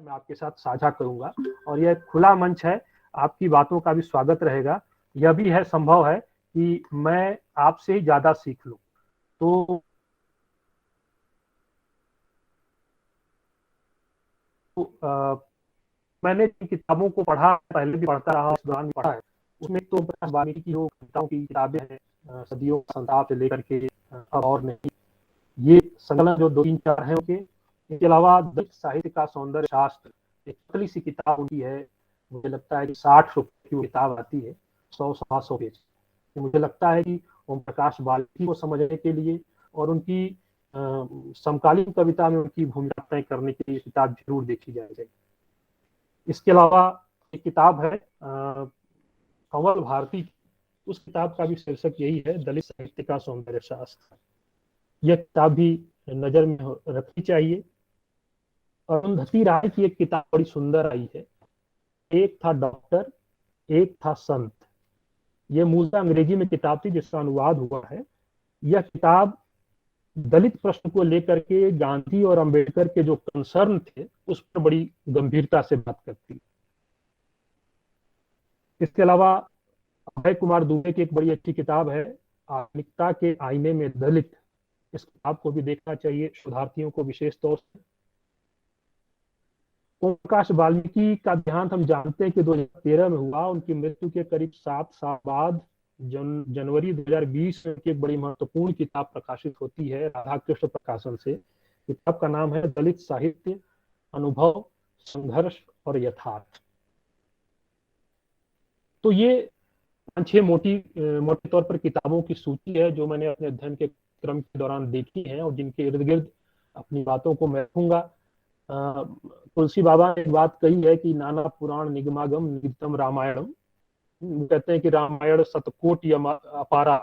मैं आपके साथ साझा करूंगा और यह खुला मंच है, आपकी बातों का भी स्वागत रहेगा। यह भी है संभव है कि मैं आपसे ही ज्यादा सीख लूं। तो मैंने जिन किताबों को पढ़ा, पहले भी पढ़ता रहा, इस दौरान भी पढ़ा है, उसमें तो वाल्मीकि की जो कविताओं की किताबें हैं, सदियों संताप से लेकर के अब और नहीं, ये संकलन जो 2-3-4 हैं उनके, इसके अलावा दलित साहित्य का सौंदर्य शास्त्र, एक पतली सी किताब उनकी है, मुझे लगता है कि 60 रुपए की किताब आती है, 100-125 पेज। मुझे लगता है कि ओम प्रकाश वाल्मीकि को समझने के लिए और उनकी समकालीन कविता में उनकी भूमिका तय करने के लिए किताब जरूर देखी जानी चाहिए। इसके अलावा एक किताब है कंवल भारती, उस किताब का भी शीर्षक यही है, दलित साहित्य का सौंदर्य शास्त्र। यह किताब भी नजर में रखनी चाहिए। अरुंधति राय की एक किताब बड़ी सुंदर आई है, एक था डॉक्टर एक था संत। यह मूलतः अंग्रेजी में किताब थी जिसका अनुवाद हुआ है। यह किताब दलित प्रश्न को लेकर के गांधी और अंबेडकर के जो कंसर्न थे उस पर बड़ी गंभीरता से बात करती है। इसके अलावा अभय कुमार दुबे की एक बड़ी अच्छी किताब है, आधुनिकता के आईने में दलित। इस किताब को भी देखना चाहिए शोधार्थियों को विशेष तौर से। ओम प्रकाश वाल्मीकि का देहांत हम जानते हैं कि 2013 में हुआ। उनकी मृत्यु के करीब 7 साल बाद जनवरी 2020 में एक बड़ी महत्वपूर्ण किताब प्रकाशित होती है राधा कृष्ण प्रकाशन से। किताब का नाम है दलित साहित्य, अनुभव, संघर्ष और यथार्थ। तो ये 5-6 मोटे तौर पर किताबों की सूची है जो मैंने अपने अध्ययन के क्रम के दौरान देखी हैं और जिनके इर्द गिर्द अपनी बातों को मैं रखूंगा। तुलसी बाबा ने एक बात कही है कि नाना पुराण निगमागम निगतम रामायणम। कहते हैं कि रामायण सतकोट अपारा,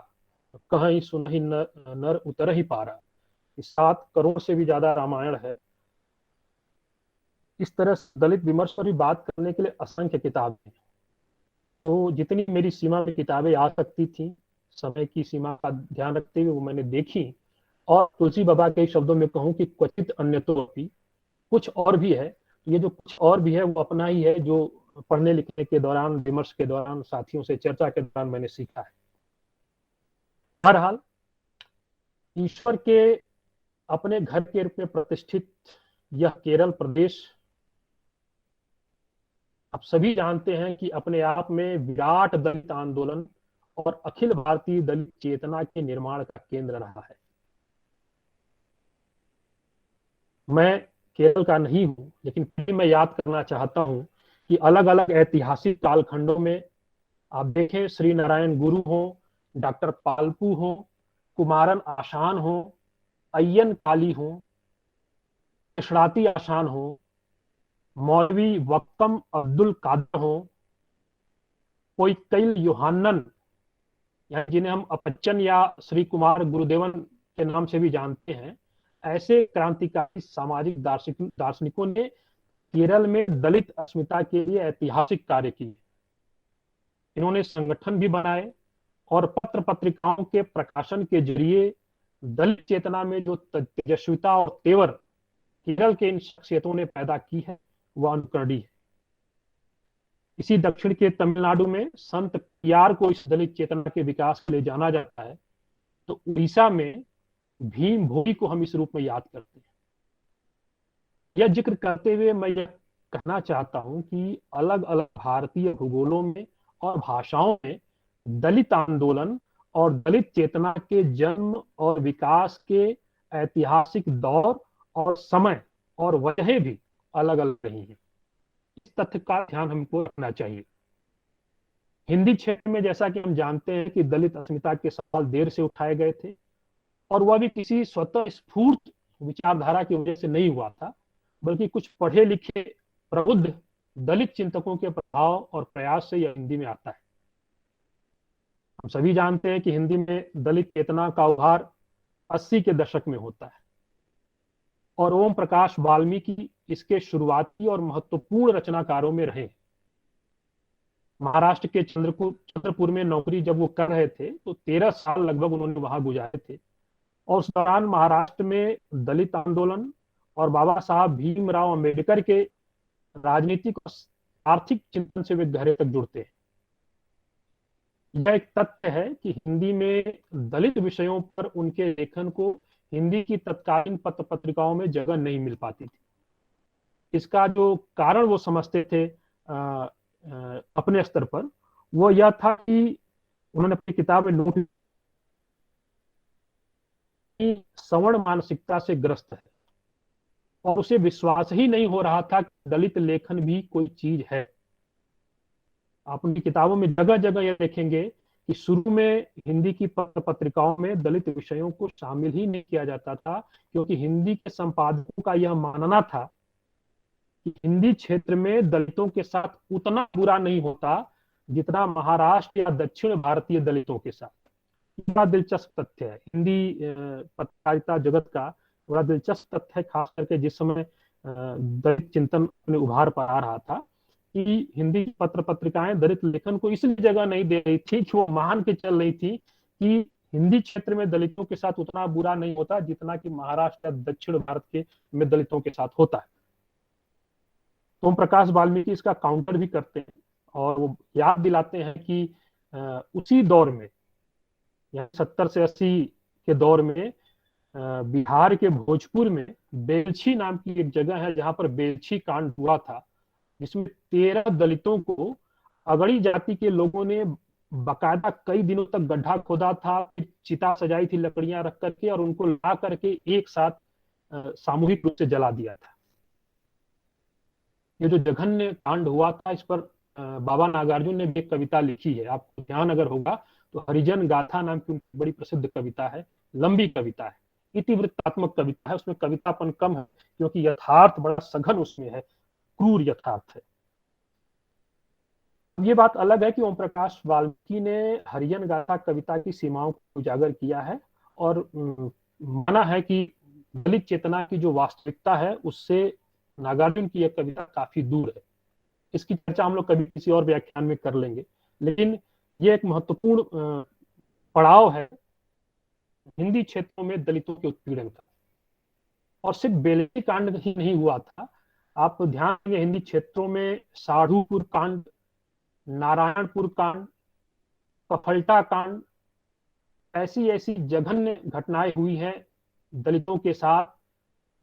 कहीं सुनहि नर उतर ही पारा। 7 करोड़ से भी ज्यादा रामायण है। इस तरह दलित विमर्श पर भी बात करने के लिए असंख्य किताबें। तो जितनी मेरी सीमा में किताबें आ सकती थी, समय की सीमा का ध्यान रखते हुए वो मैंने देखी। और तुलसी बाबा के शब्दों में कहूं कि क्वचित अन्यतोपि, कुछ और भी है। ये जो कुछ और भी है वो अपना ही है, जो पढ़ने लिखने के दौरान, विमर्श के दौरान, साथियों से चर्चा के दौरान मैंने सीखा है। बहरहाल, ईश्वर के अपने घर के रूप में प्रतिष्ठित यह केरल प्रदेश, आप सभी जानते हैं कि अपने आप में विराट दलित आंदोलन और अखिल भारतीय दलित चेतना के निर्माण का केंद्र रहा है। मैं केरल का नहीं हूं, लेकिन फिर मैं याद करना चाहता हूं कि अलग अलग ऐतिहासिक कालखंडों में आप देखें, श्री नारायण गुरु हो, डॉक्टर पालपू हो, कुमारन आशान हो, अय्यन काली हो, कृष्णाती आशान हो, मौलवी वक्कम अब्दुल कादर हो, कोई कैल योहानन, जिन्हें हम अपच्चन या श्री कुमार गुरुदेवन के नाम से भी जानते हैं, ऐसे क्रांतिकारी सामाजिक दार्शनिकों ने केरल में दलित अस्मिता के लिए ऐतिहासिक कार्य किए। इन्होंने संगठन भी बनाए और पत्र पत्रिकाओं के प्रकाशन के जरिए दलित चेतना में जो तेजस्विता और तेवर केरल के इन शख्सियतों ने पैदा की है वह अनुकरणीय है। इसी दक्षिण के तमिलनाडु में संत पियार को इस दलित चेतना के विकास के लिए जाना जाता है, तो उड़ीसा में भीम भोई को हम इस रूप में याद करते हैं। यह जिक्र करते हुए मैं यह कहना चाहता हूं कि अलग अलग भारतीय भूगोलों में और भाषाओं में दलित आंदोलन और दलित चेतना के जन्म और विकास के ऐतिहासिक दौर और समय और वजहें भी अलग अलग रही हैं। इस तथ्य का ध्यान हमको रखना चाहिए। हिंदी क्षेत्र में जैसा कि हम जानते हैं कि दलित अस्मिता के सवाल देर से उठाए गए थे और वह भी किसी स्वतः स्फूर्त विचारधारा की वजह से नहीं हुआ था, बल्कि कुछ पढ़े लिखे प्रबुद्ध दलित चिंतकों के प्रभाव और प्रयास से यह हिंदी में आता है। हम सभी जानते हैं कि हिंदी में दलित चेतना का उभार 80 के दशक में होता है और ओम प्रकाश वाल्मीकि इसके शुरुआती और महत्वपूर्ण रचनाकारों में रहे। महाराष्ट्र के चंद्रपुर में नौकरी जब वो कर रहे थे तो 13 साल लगभग उन्होंने वहां गुजारे थे और उस दौरान महाराष्ट्र में दलित आंदोलन और बाबा साहब भीमराव अंबेडकर के राजनीतिक और आर्थिक चिंतन से वे गहरे तक जुड़ते हैं। यह एक तथ्य है कि हिंदी में दलित विषयों पर उनके लेखन को हिंदी की तत्कालीन पत्र पत्रिकाओं में जगह नहीं मिल पाती थी। इसका जो कारण वो समझते थे अपने स्तर पर, वो यह था कि उन्होंने अपनी किताब में नोट की सवर्ण मानसिकता से ग्रस्त है और उसे विश्वास ही नहीं हो रहा था कि दलित लेखन भी कोई चीज है। आप उनकी किताबों में जगह जगह यह देखेंगे कि शुरू में हिंदी की पत्र पत्रिकाओं में दलित विषयों को शामिल ही नहीं किया जाता था, क्योंकि हिंदी के संपादकों का यह मानना था कि हिंदी क्षेत्र में दलितों के साथ उतना बुरा नहीं होता जितना महाराष्ट्र या दक्षिण भारतीय दलितों के साथ। बड़ा दिलचस्प तथ्य है, हिंदी पत्रकारिता जगत का बड़ा दिलचस्प तथ्य है, खास करके जिस समय दलित चिंतन अपने उभार पर आ रहा था, कि हिंदी पत्र पत्रिकाएं दलित लेखन को इसलिए जगह नहीं दे रही थी कि वो मान के चल रही थी कि हिंदी क्षेत्र में दलितों के साथ उतना बुरा नहीं होता जितना कि महाराष्ट्र या दक्षिण भारत के में दलितों के साथ होता है। तो ओम प्रकाश वाल्मीकि इसका काउंटर भी करते हैं और वो याद दिलाते हैं कि उसी दौर में, 70 से 80 के दौर में, बिहार के भोजपुर में बेलछी नाम की एक जगह है जहां पर बेलछी कांड हुआ था, जिसमें 13 दलितों को अगड़ी जाति के लोगों ने बकायदा कई दिनों तक गड्ढा खोदा था, चिता सजाई थी लकड़ियां रख करके और उनको ला करके एक साथ सामूहिक रूप से जला दिया था। ये जो जघन्य कांड हुआ था, इस पर बाबा नागार्जुन ने भी एक कविता लिखी है, आपको ध्यान अगर होगा तो हरिजन गाथा नाम की उनकी बड़ी प्रसिद्ध कविता है, लंबी कविता है, इतिवृत्तात्मक कविता है, उसमें कवितापन कम है क्योंकि यथार्थ बड़ा सघन उसमें है, क्रूर यथार्थ है। ये बात अलग है कि ओम प्रकाश वाल्मीकि ने हरिजन गाथा कविता की सीमाओं को उजागर किया है और माना है कि दलित चेतना की जो वास्तविकता है उससे नागार्जुन की यह कविता काफी दूर है। इसकी चर्चा हम लोग कभी किसी और व्याख्यान में कर लेंगे, लेकिन यह एक महत्वपूर्ण पड़ाव है हिंदी क्षेत्रों में दलितों के उत्पीड़न का। और सिर्फ बेलछी कांड ही नहीं हुआ था, आप ध्यान देंगे हिंदी क्षेत्रों में साढ़ूपुर कांड, नारायणपुर कांड, कफल्टा कांड, ऐसी ऐसी जघन्य घटनाएं हुई हैं दलितों के साथ।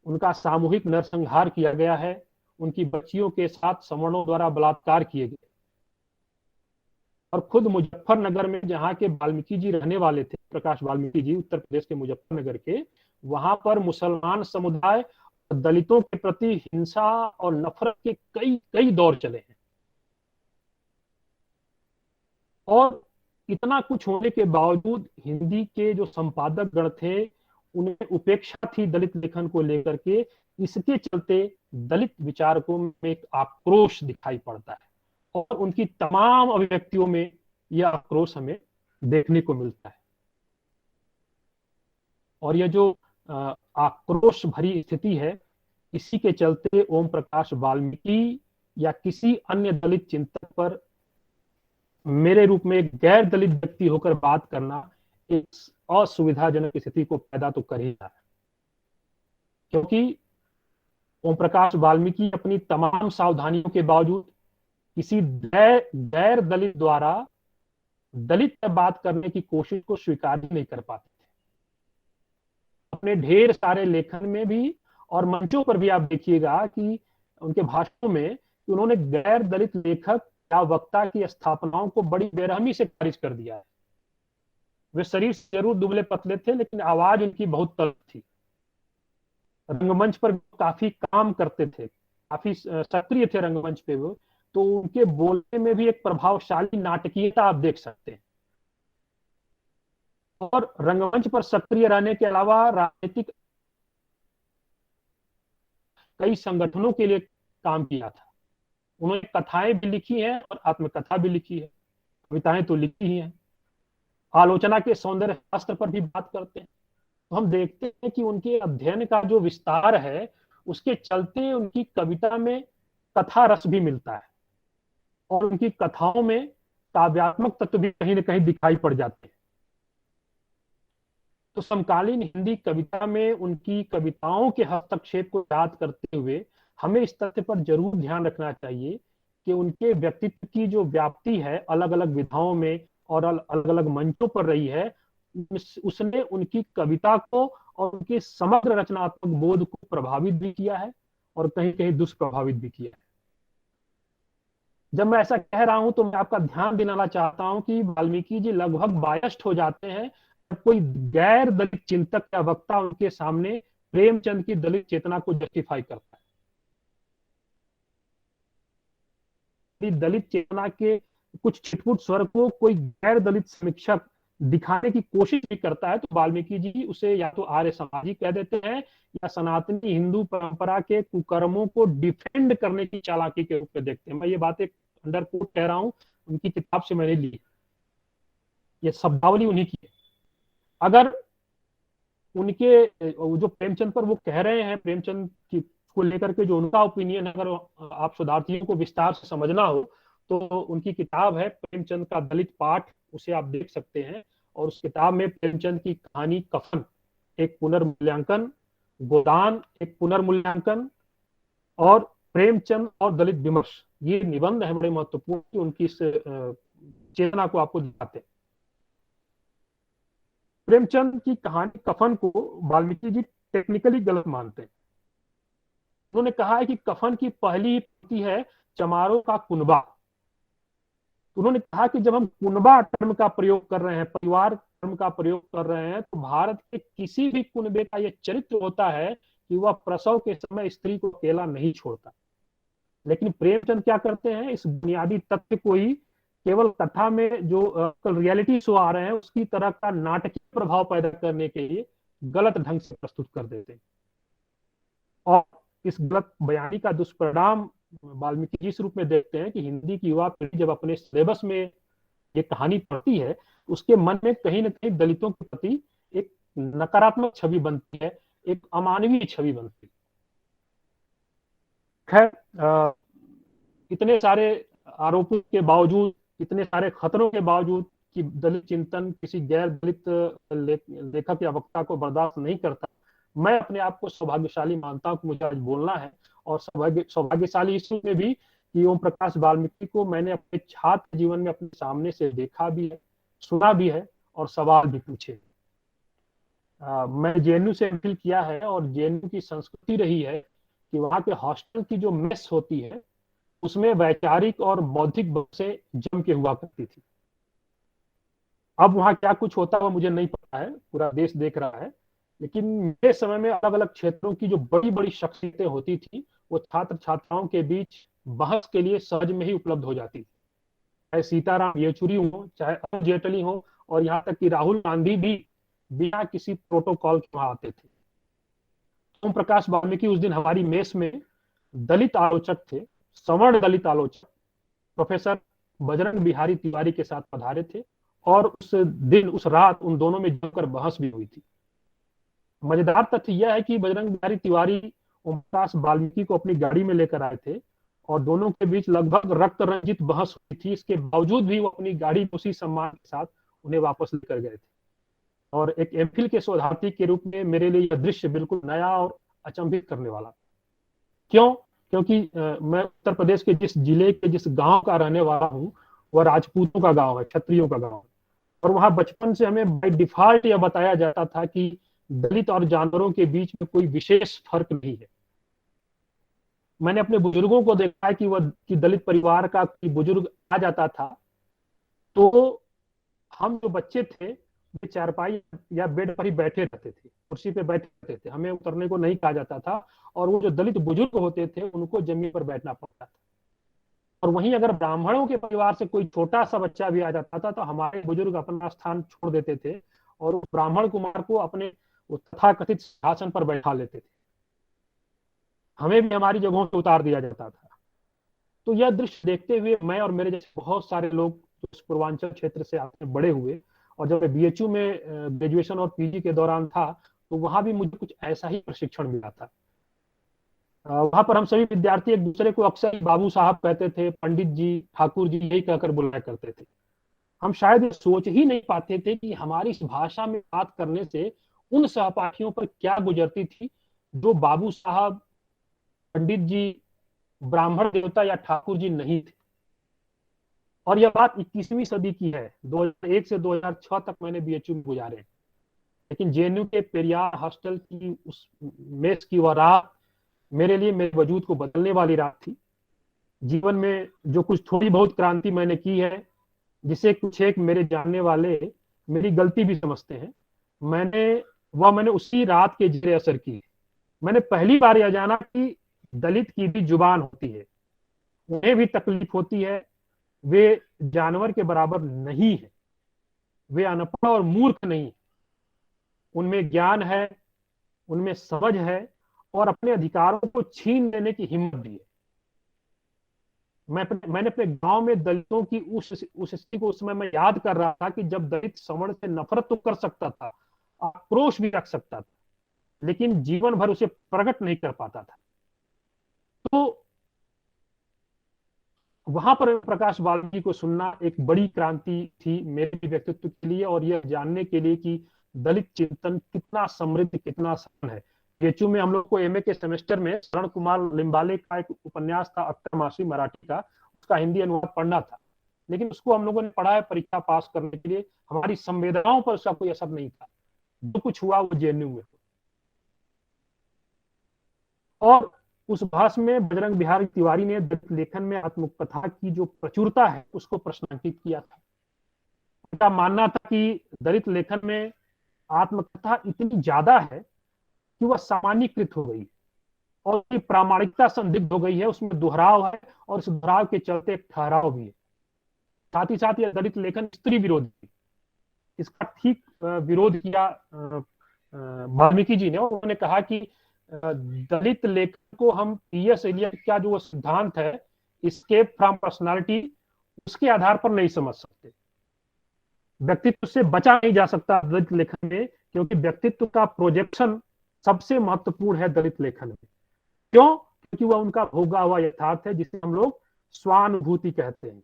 उनका सामूहिक नरसंहार किया गया है, उनकी बच्चियों के साथ सवर्णों द्वारा बलात्कार किए गए। और खुद मुजफ्फरनगर में जहां के वाल्मीकि जी रहने वाले थे, प्रकाश वाल्मीकि जी उत्तर प्रदेश के मुजफ्फरनगर के, वहां पर मुसलमान समुदाय दलितों के प्रति हिंसा और नफरत के कई कई दौर चले हैं। और इतना कुछ होने के बावजूद हिंदी के जो संपादक गण थे उन्हें उपेक्षा थी दलित लेखन को लेकर के। इसके चलते दलित विचारकों में एक आक्रोश दिखाई पड़ता है और उनकी तमाम अभिव्यक्तियों में यह आक्रोश हमें देखने को मिलता है। और यह जो आक्रोश भरी स्थिति है, इसी के चलते ओम प्रकाश वाल्मीकि या किसी अन्य दलित चिंतक पर मेरे रूप में एक गैर दलित व्यक्ति होकर बात करना एक असुविधाजनक स्थिति को पैदा तो कर ही रहा है, क्योंकि ओम प्रकाश वाल्मीकि अपनी तमाम सावधानियों के बावजूद किसी गैर दलित द्वारा दलित पर बात करने की कोशिश को स्वीकार ही नहीं कर पाते थे। अपने ढेर सारे लेखन में भी और मंचों पर भी आप देखिएगा कि उनके भाषणों में उन्होंने गैर दलित लेखक या वक्ता की स्थापनाओं को बड़ी बेरहमी से खारिज कर दिया है। वे शरीर से जरूर दुबले पतले थे, लेकिन आवाज उनकी बहुत तल्ख थी। रंगमंच पर काफी काम करते थे, काफी सक्रिय थे रंगमंच पे वो, तो उनके बोलने में भी एक प्रभावशाली नाटकीयता आप देख सकते हैं। और रंगमंच पर सक्रिय रहने के अलावा राजनीतिक कई संगठनों के लिए काम किया था। उन्होंने कथाएं भी लिखी हैं और आत्मकथा भी लिखी है, कविताएं तो लिखी ही हैं। आलोचना के सौंदर्य शास्त्र पर भी बात करते हैं। तो हम देखते हैं कि उनके अध्ययन का जो विस्तार है उसके चलते उनकी कविता में कथा रस भी मिलता है और उनकी कथाओं में काव्यात्मक तत्व भी कहीं न कहीं दिखाई पड़ जाते हैं। तो समकालीन हिंदी कविता में उनकी कविताओं के हस्तक्षेप को याद करते हुए हमें इस तथ्य पर जरूर ध्यान रखना चाहिए कि उनके व्यक्तित्व की जो व्याप्ति है अलग अलग विधाओं में और अलग अलग मंचों पर रही है, उसने उनकी कविता को और उनके समग्र रचनात्मक बोध को प्रभावित भी किया है और कहीं कहीं दुष्प्रभावित भी किया है। जब मैं ऐसा कह रहा हूं तो मैं आपका ध्यान दिलाना चाहता हूं कि वाल्मीकि जी लगभग बायस्ड हो जाते हैं जब कोई गैर दलित चिंतक या वक्ता उनके सामने प्रेमचंद की दलित चेतना को जस्टिफाई करता है। दलित चेतना के कुछ छिटपुट स्वर को कोई गैर दलित समीक्षक दिखाने की कोशिश भी करता है तो वाल्मीकि जी उसे या तो आर्य समाजी कह देते हैं या सनातनी हिंदू परंपरा के कुकर्मों को डिफेंड करने की चालाकी के रूप में देखते हैं। मैं ये बात एक अंडर कोट कह रहा हूं, उनकी किताब से मैंने ली, ये शब्दावली उन्हीं की है। अगर उनके जो प्रेमचंद पर वो कह रहे हैं, प्रेमचंद की को लेकर के जो उनका ओपिनियन, अगर आप शोधार्थियों को विस्तार से समझना हो तो उनकी किताब है प्रेमचंद का दलित पाठ, उसे आप देख सकते हैं। और उस किताब में प्रेमचंद की कहानी कफन एक पुनर्मूल्यांकन, गोदान एक पुनर्मूल्यांकन और प्रेमचंद और दलित विमर्श, ये निबंध है बड़े महत्वपूर्ण, उनकी इस चेतना को आपको दिखाते हैं। प्रेमचंद की कहानी कफन को वाल्मीकि जी टेक्निकली गलत मानते हैं। उन्होंने कहा है कि कफन की पहली पंक्ति है चमारों का कुनबा। उन्होंने कहा कि जब हम कुनबा टर्म का प्रयोग कर रहे हैं, परिवार टर्म का प्रयोग कर रहे हैं, तो भारत के किसी भी कुनबे का यह चरित्र होता है कि वह प्रसव के समय स्त्री को अकेला नहीं छोड़ता। लेकिन प्रेमचंद क्या करते हैं, इस बुनियादी तथ्य को ही केवल कथा में जो रियलिटी शो आ रहे हैं उसकी तरह का नाटकीय प्रभाव पैदा करने के लिए गलत ढंग से प्रस्तुत कर देते हैं। और इस गलत बयानी का दुष्परिणाम वाल्मीकि जी इस रूप में देखते हैं कि हिंदी की युवा पीढ़ी जब अपने सिलेबस में ये कहानी पढ़ती है उसके मन में कहीं ना कहीं दलितों के प्रति एक नकारात्मक छवि बनती है, एक अमानवीय छवि बनती है। खैर, इतने सारे आरोपों के बावजूद, इतने सारे खतरों के बावजूद कि दलित चिंतन किसी गैर दलित लेखक या वक्ता को बर्दाश्त नहीं करता, मैं अपने आप को सौभाग्यशाली मानता हूं कि मुझे आज बोलना है। और सौभाग्यशाली इसमें भी कि ओम प्रकाश वाल्मीकि को मैंने अपने छात्र जीवन में अपने सामने से देखा भी है, सुना भी है और सवाल भी पूछे। मैं जेएनयू से एमफिल किया है और जेएनयू की संस्कृति रही है कि वहां के हॉस्टल की जो मेस होती है उसमें वैचारिक और बौद्धिक बहसें जम के हुआ करती थी। अब वहां क्या कुछ होता है वो मुझे नहीं पता है, पूरा देश देख रहा है, लेकिन मेरे समय में अलग अलग क्षेत्रों की जो बड़ी बड़ी शख्सियतें होती थी वो छात्र छात्राओं के बीच बहस के लिए सहज में ही उपलब्ध हो जाती थी। चाहे सीताराम येचुरी हो, चाहे अरुण जेटली हो, और यहाँ तक कि राहुल गांधी भी बिना किसी प्रोटोकॉल के वहां आते थे। ओम प्रकाश वाल्मीकि उस दिन हमारी मेस में दलित आलोचक थे, सवर्ण दलित आलोचक प्रोफेसर बजरंग बिहारी तिवारी के साथ पधारे थे और उस दिन उस रात उन दोनों में जमकर बहस भी हुई थी। मजेदार तथ्य यह है कि बजरंग बिहारी तिवारी ओम प्रकाश वाल्मीकि को अपनी गाड़ी में लेकर आए थे और दोनों के बीच लगभग रक्त रंजित बहस हुई थी। इसके बावजूद भी वो अपनी गाड़ी में उसी सम्मान के साथ उन्हें वापस लेकर गए थे। और एक एमफिल के शोधार्थी के रूप में मेरे लिए यह दृश्य बिल्कुल नया और अचंभित करने वाला। क्यों? क्योंकि मैं उत्तर प्रदेश के जिस जिले के जिस गांव का रहने वाला हूं वह राजपूतों का गांव है, क्षत्रियों का गांव है। और वहां बचपन से हमें बाय डिफॉल्ट यह बताया जाता था कि दलित और जानवरों के बीच में कोई विशेष फर्क नहीं है। मैंने अपने बुजुर्गों को देखा है कि दलित परिवार का कोई बुजुर्ग आ जाता था तो हम जो बच्चे थे वे चारपाई या बेड पर ही बैठे रहते थे, कुर्सी पे बैठे रहते थे, हमें उतरने को नहीं कहा जाता था। और वो जो दलित बुजुर्ग होते थे उनको जमीन पर बैठना पड़ता था। और वहीं अगर ब्राह्मणों के परिवार से कोई छोटा सा बच्चा भी आ जाता था तो हमारे बुजुर्ग अपना स्थान छोड़ देते थे और उस ब्राह्मण कुमार को अपने तथाकथित सिंहासन पर बैठा लेते थे। हमें भी हमारी जगहों से उतार दिया जाता था। तो यह दृश्य देखते हुए मैं और मेरे जैसे बहुत सारे लोग उस पूर्वांचल क्षेत्र से आते बड़े हुए, और जब मैं बीएचयू में ग्रेजुएशन और पीजी के दौरान था तो वहां भी मुझे कुछ ऐसा ही प्रशिक्षण मिला था। वहां पर हम सभी विद्यार्थी एक दूसरे को अक्सर बाबू साहब कहते थे, पंडित जी, ठाकुर जी, यही कहकर बुलाया करते थे। हम शायद सोच ही नहीं पाते थे कि हमारी इस भाषा में बात करने से उन सहपाठियों पर क्या गुजरती थी जो बाबू साहब, पंडित जी ब्राह्मण देवता या ठाकुर जी नहीं थे। और यह बात 21वीं सदी की है, 2001 से 2006 तक मैंने बीएचयू में गुजारे। लेकिन जेएनयू के पेरियार हॉस्टल की उस मेस की वह रात मेरे लिए मेरे वजूद को बदलने वाली रात थी। जीवन में जो कुछ थोड़ी बहुत क्रांति मैंने की है, जिसे कुछ एक मेरे जानने वाले मेरी गलती भी समझते हैं, मैंने उसी रात के जेर असर की। मैंने पहली बार यह जाना कि दलित की भी जुबान होती है, उन्हें भी तकलीफ होती है, वे जानवर के बराबर नहीं है, वे अनपढ़ और मूर्ख नहीं, उनमें ज्ञान है, उनमें समझ है और अपने अधिकारों को छीन लेने की हिम्मत भी है। मैंने अपने गांव में दलितों की उस स्थिति को उस समय मैं याद कर रहा था कि जब दलित सवर्ण से नफरत तो कर सकता था, आक्रोश भी रख सकता था, लेकिन जीवन भर उसे प्रकट नहीं कर पाता था। तो वहां पर प्रकाश वाल्मीकि को सुनना एक बड़ी क्रांति थी मेरे व्यक्तित्व के लिए, और यह जानने के लिए कि दलित चिंतन कितना समृद्ध, कितना सघन है। बीएचयू में हम लोग को एमए के सेमेस्टर में शरण कुमार लिम्बाले का एक उपन्यास था अख्तर मासी मराठी का, उसका हिंदी अनुवाद पढ़ना था, लेकिन उसको हम लोगों ने पढ़ा है परीक्षा पास करने के लिए। हमारी संवेदनाओं पर उसका कोई असर नहीं था। जो कुछ हुआ वो जेएनयू में। और उस भाषण में बजरंग बिहारी तिवारी ने दलित लेखन में आत्मकथा की जो प्रचुरता है उसको प्रश्नांकित किया था। उनका मानना था कि दलित लेखन में आत्मकथा इतनी ज्यादा है कि वह सामान्यीकृत हो गई और उसकी प्रामाणिकता संदिग्ध हो गई है, उसमें दोहराव है और उस दोहराव के चलते एक ठहराव भी है। साथ ही साथ यह दलित लेखन स्त्री विरोधी, इसका ठीक विरोध किया वाल्मीकि जी ने। उन्होंने कहा कि दलित लेखन को हम टीएस एलियट का जो सिद्धांत है, एस्केप फ्रॉम पर्सनालिटी, उसके आधार पर नहीं समझ सकते। व्यक्तित्व से बचा नहीं जा सकता दलित लेखन में, क्योंकि व्यक्तित्व का प्रोजेक्शन सबसे महत्वपूर्ण है दलित लेखन में। क्यों? क्योंकि वह उनका भोगा हुआ यथार्थ है, जिसे हम लोग स्वानुभूति कहते हैं।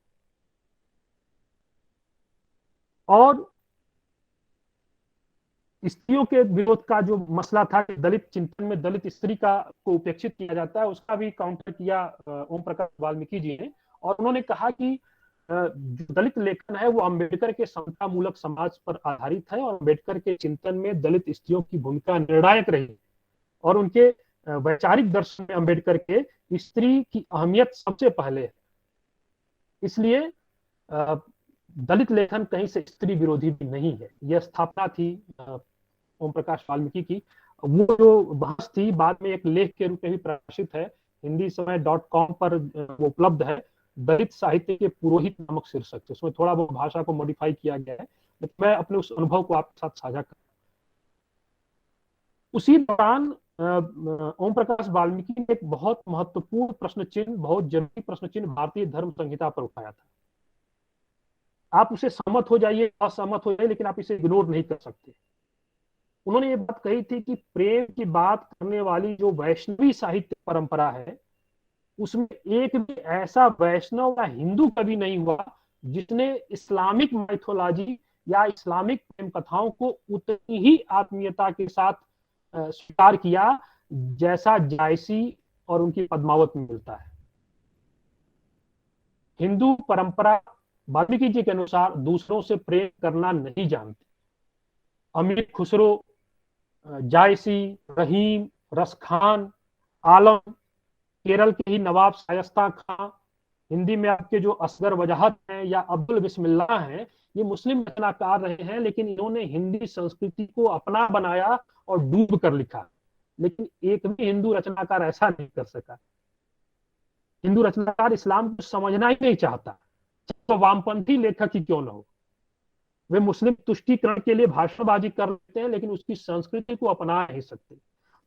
और स्त्रियों के विरोध का जो मसला था कि दलित चिंतन में दलित स्त्री को उपेक्षित किया जाता है, उसका भी काउंटर किया ओम प्रकाश वाल्मीकि जी ने। और उन्होंने कहा कि जो दलित लेखन है वो अम्बेडकर के समता मूलक समाज पर आधारित है, और अम्बेडकर के चिंतन में दलित स्त्रियों की भूमिका निर्णायक रही, और उनके वैचारिक दर्शन में अम्बेडकर के स्त्री की अहमियत सबसे पहले है। इसलिए दलित लेखन कहीं से स्त्री विरोधी भी नहीं है। यह स्थापना थी ओम प्रकाश वाल्मीकि की। वो जो बहस थी बाद में एक लेख के रूप में भी प्रकाशित है, हिंदी समय .com पर वो उपलब्ध है, दलित साहित्य के पुरोहित नामक शीर्षक से। उसमें थोड़ा बहुत भाषा को मॉडिफाई किया गया है, लेकिन मैं अपने उस अनुभव को आपके साथ साझा कर। उसी दौरान ओम प्रकाश वाल्मीकि ने एक बहुत महत्वपूर्ण प्रश्न चिन्ह, बहुत जरूरी प्रश्न चिन्ह भारतीय धर्म संहिता पर उठाया था। आप उसे सहमत हो जाइए, असहमत हो जाइए, लेकिन आप इसे इग्नोर नहीं कर सकते। उन्होंने ये बात कही थी कि प्रेम की बात करने वाली जो वैष्णवी साहित्य परंपरा है, उसमें एक भी ऐसा वैष्णव या हिंदू कभी नहीं हुआ जिसने इस्लामिक माइथोलॉजी या इस्लामिक प्रेम कथाओं को उतनी ही आत्मीयता के साथ स्वीकार किया जैसा जायसी और उनकी पद्मावत में मिलता है। हिंदू परंपरा वाल्मीकि जी के अनुसार दूसरों से प्रेम करना नहीं जानती। अमीर खुसरो, जायसी, रहीम, रसखान, आलम, केरल के ही नवाब शायस्ता खां, हिंदी में आपके जो असगर वजाहत हैं या अब्दुल बिस्मिल्लाह हैं, ये मुस्लिम रचनाकार रहे हैं, लेकिन इन्होंने हिंदी संस्कृति को अपना बनाया और डूब कर लिखा। लेकिन एक भी हिंदू रचनाकार ऐसा नहीं कर सका। हिंदू रचनाकार इस्लाम को समझना ही नहीं चाहता, तो वामपंथी लेखक ही क्यों न हो। वे मुस्लिम तुष्टीकरण के लिए भाषणबाजी कर लेते हैं, लेकिन उसकी संस्कृति को अपना नहीं सकते।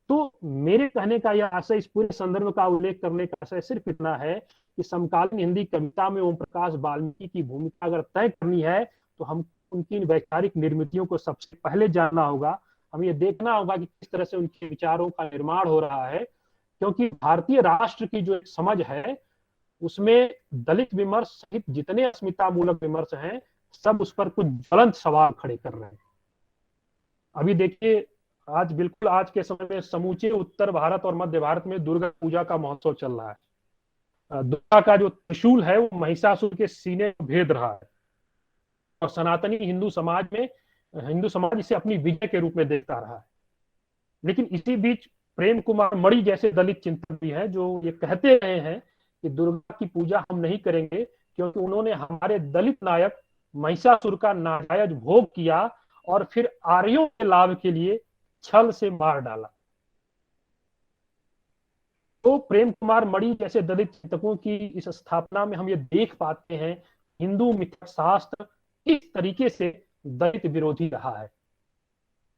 तो मेरे कहने का यह आशय, इस पूरे संदर्भ का उल्लेख करने का आशय सिर्फ इतना है कि समकालीन हिंदी कविता में ओम प्रकाश वाल्मीकि की भूमिका अगर तय करनी है, तो हम उनकी वैचारिक निर्मितियों को सबसे पहले जानना होगा। हमें यह देखना होगा कि किस तरह से उनके विचारों का निर्माण हो रहा है, क्योंकि भारतीय राष्ट्र की जो एक समझ है उसमें दलित विमर्श सहित जितने अस्मितामूलक विमर्श हैं, सब उस पर कुछ ज्वलंत सवाल खड़े कर रहे हैं। अभी देखिए आज बिल्कुल आज के समय में समूचे उत्तर भारत और मध्य भारत में दुर्गा पूजा का महोत्सव चल रहा है। दुर्गा का जो त्रिशूल है वो महिषासुर के सीने में भेद रहा है, और सनातनी हिंदू समाज इसे अपनी विजय के रूप में देखता रहा है। लेकिन इसी बीच प्रेम कुमार मणि जैसे दलित चिंतक भी हैं जो ये कहते रहे हैं कि दुर्गा की पूजा हम नहीं करेंगे, क्योंकि उन्होंने हमारे दलित नायक महिषासुर का नाजायज भोग किया और फिर आर्यों के लाभ के लिए छल से मार डाला। तो प्रेम कुमार मणि जैसे दलित चिंतकों की इस स्थापना में हम ये देख पाते हैं हिंदू मिथक शास्त्र किस तरीके से दलित विरोधी रहा है।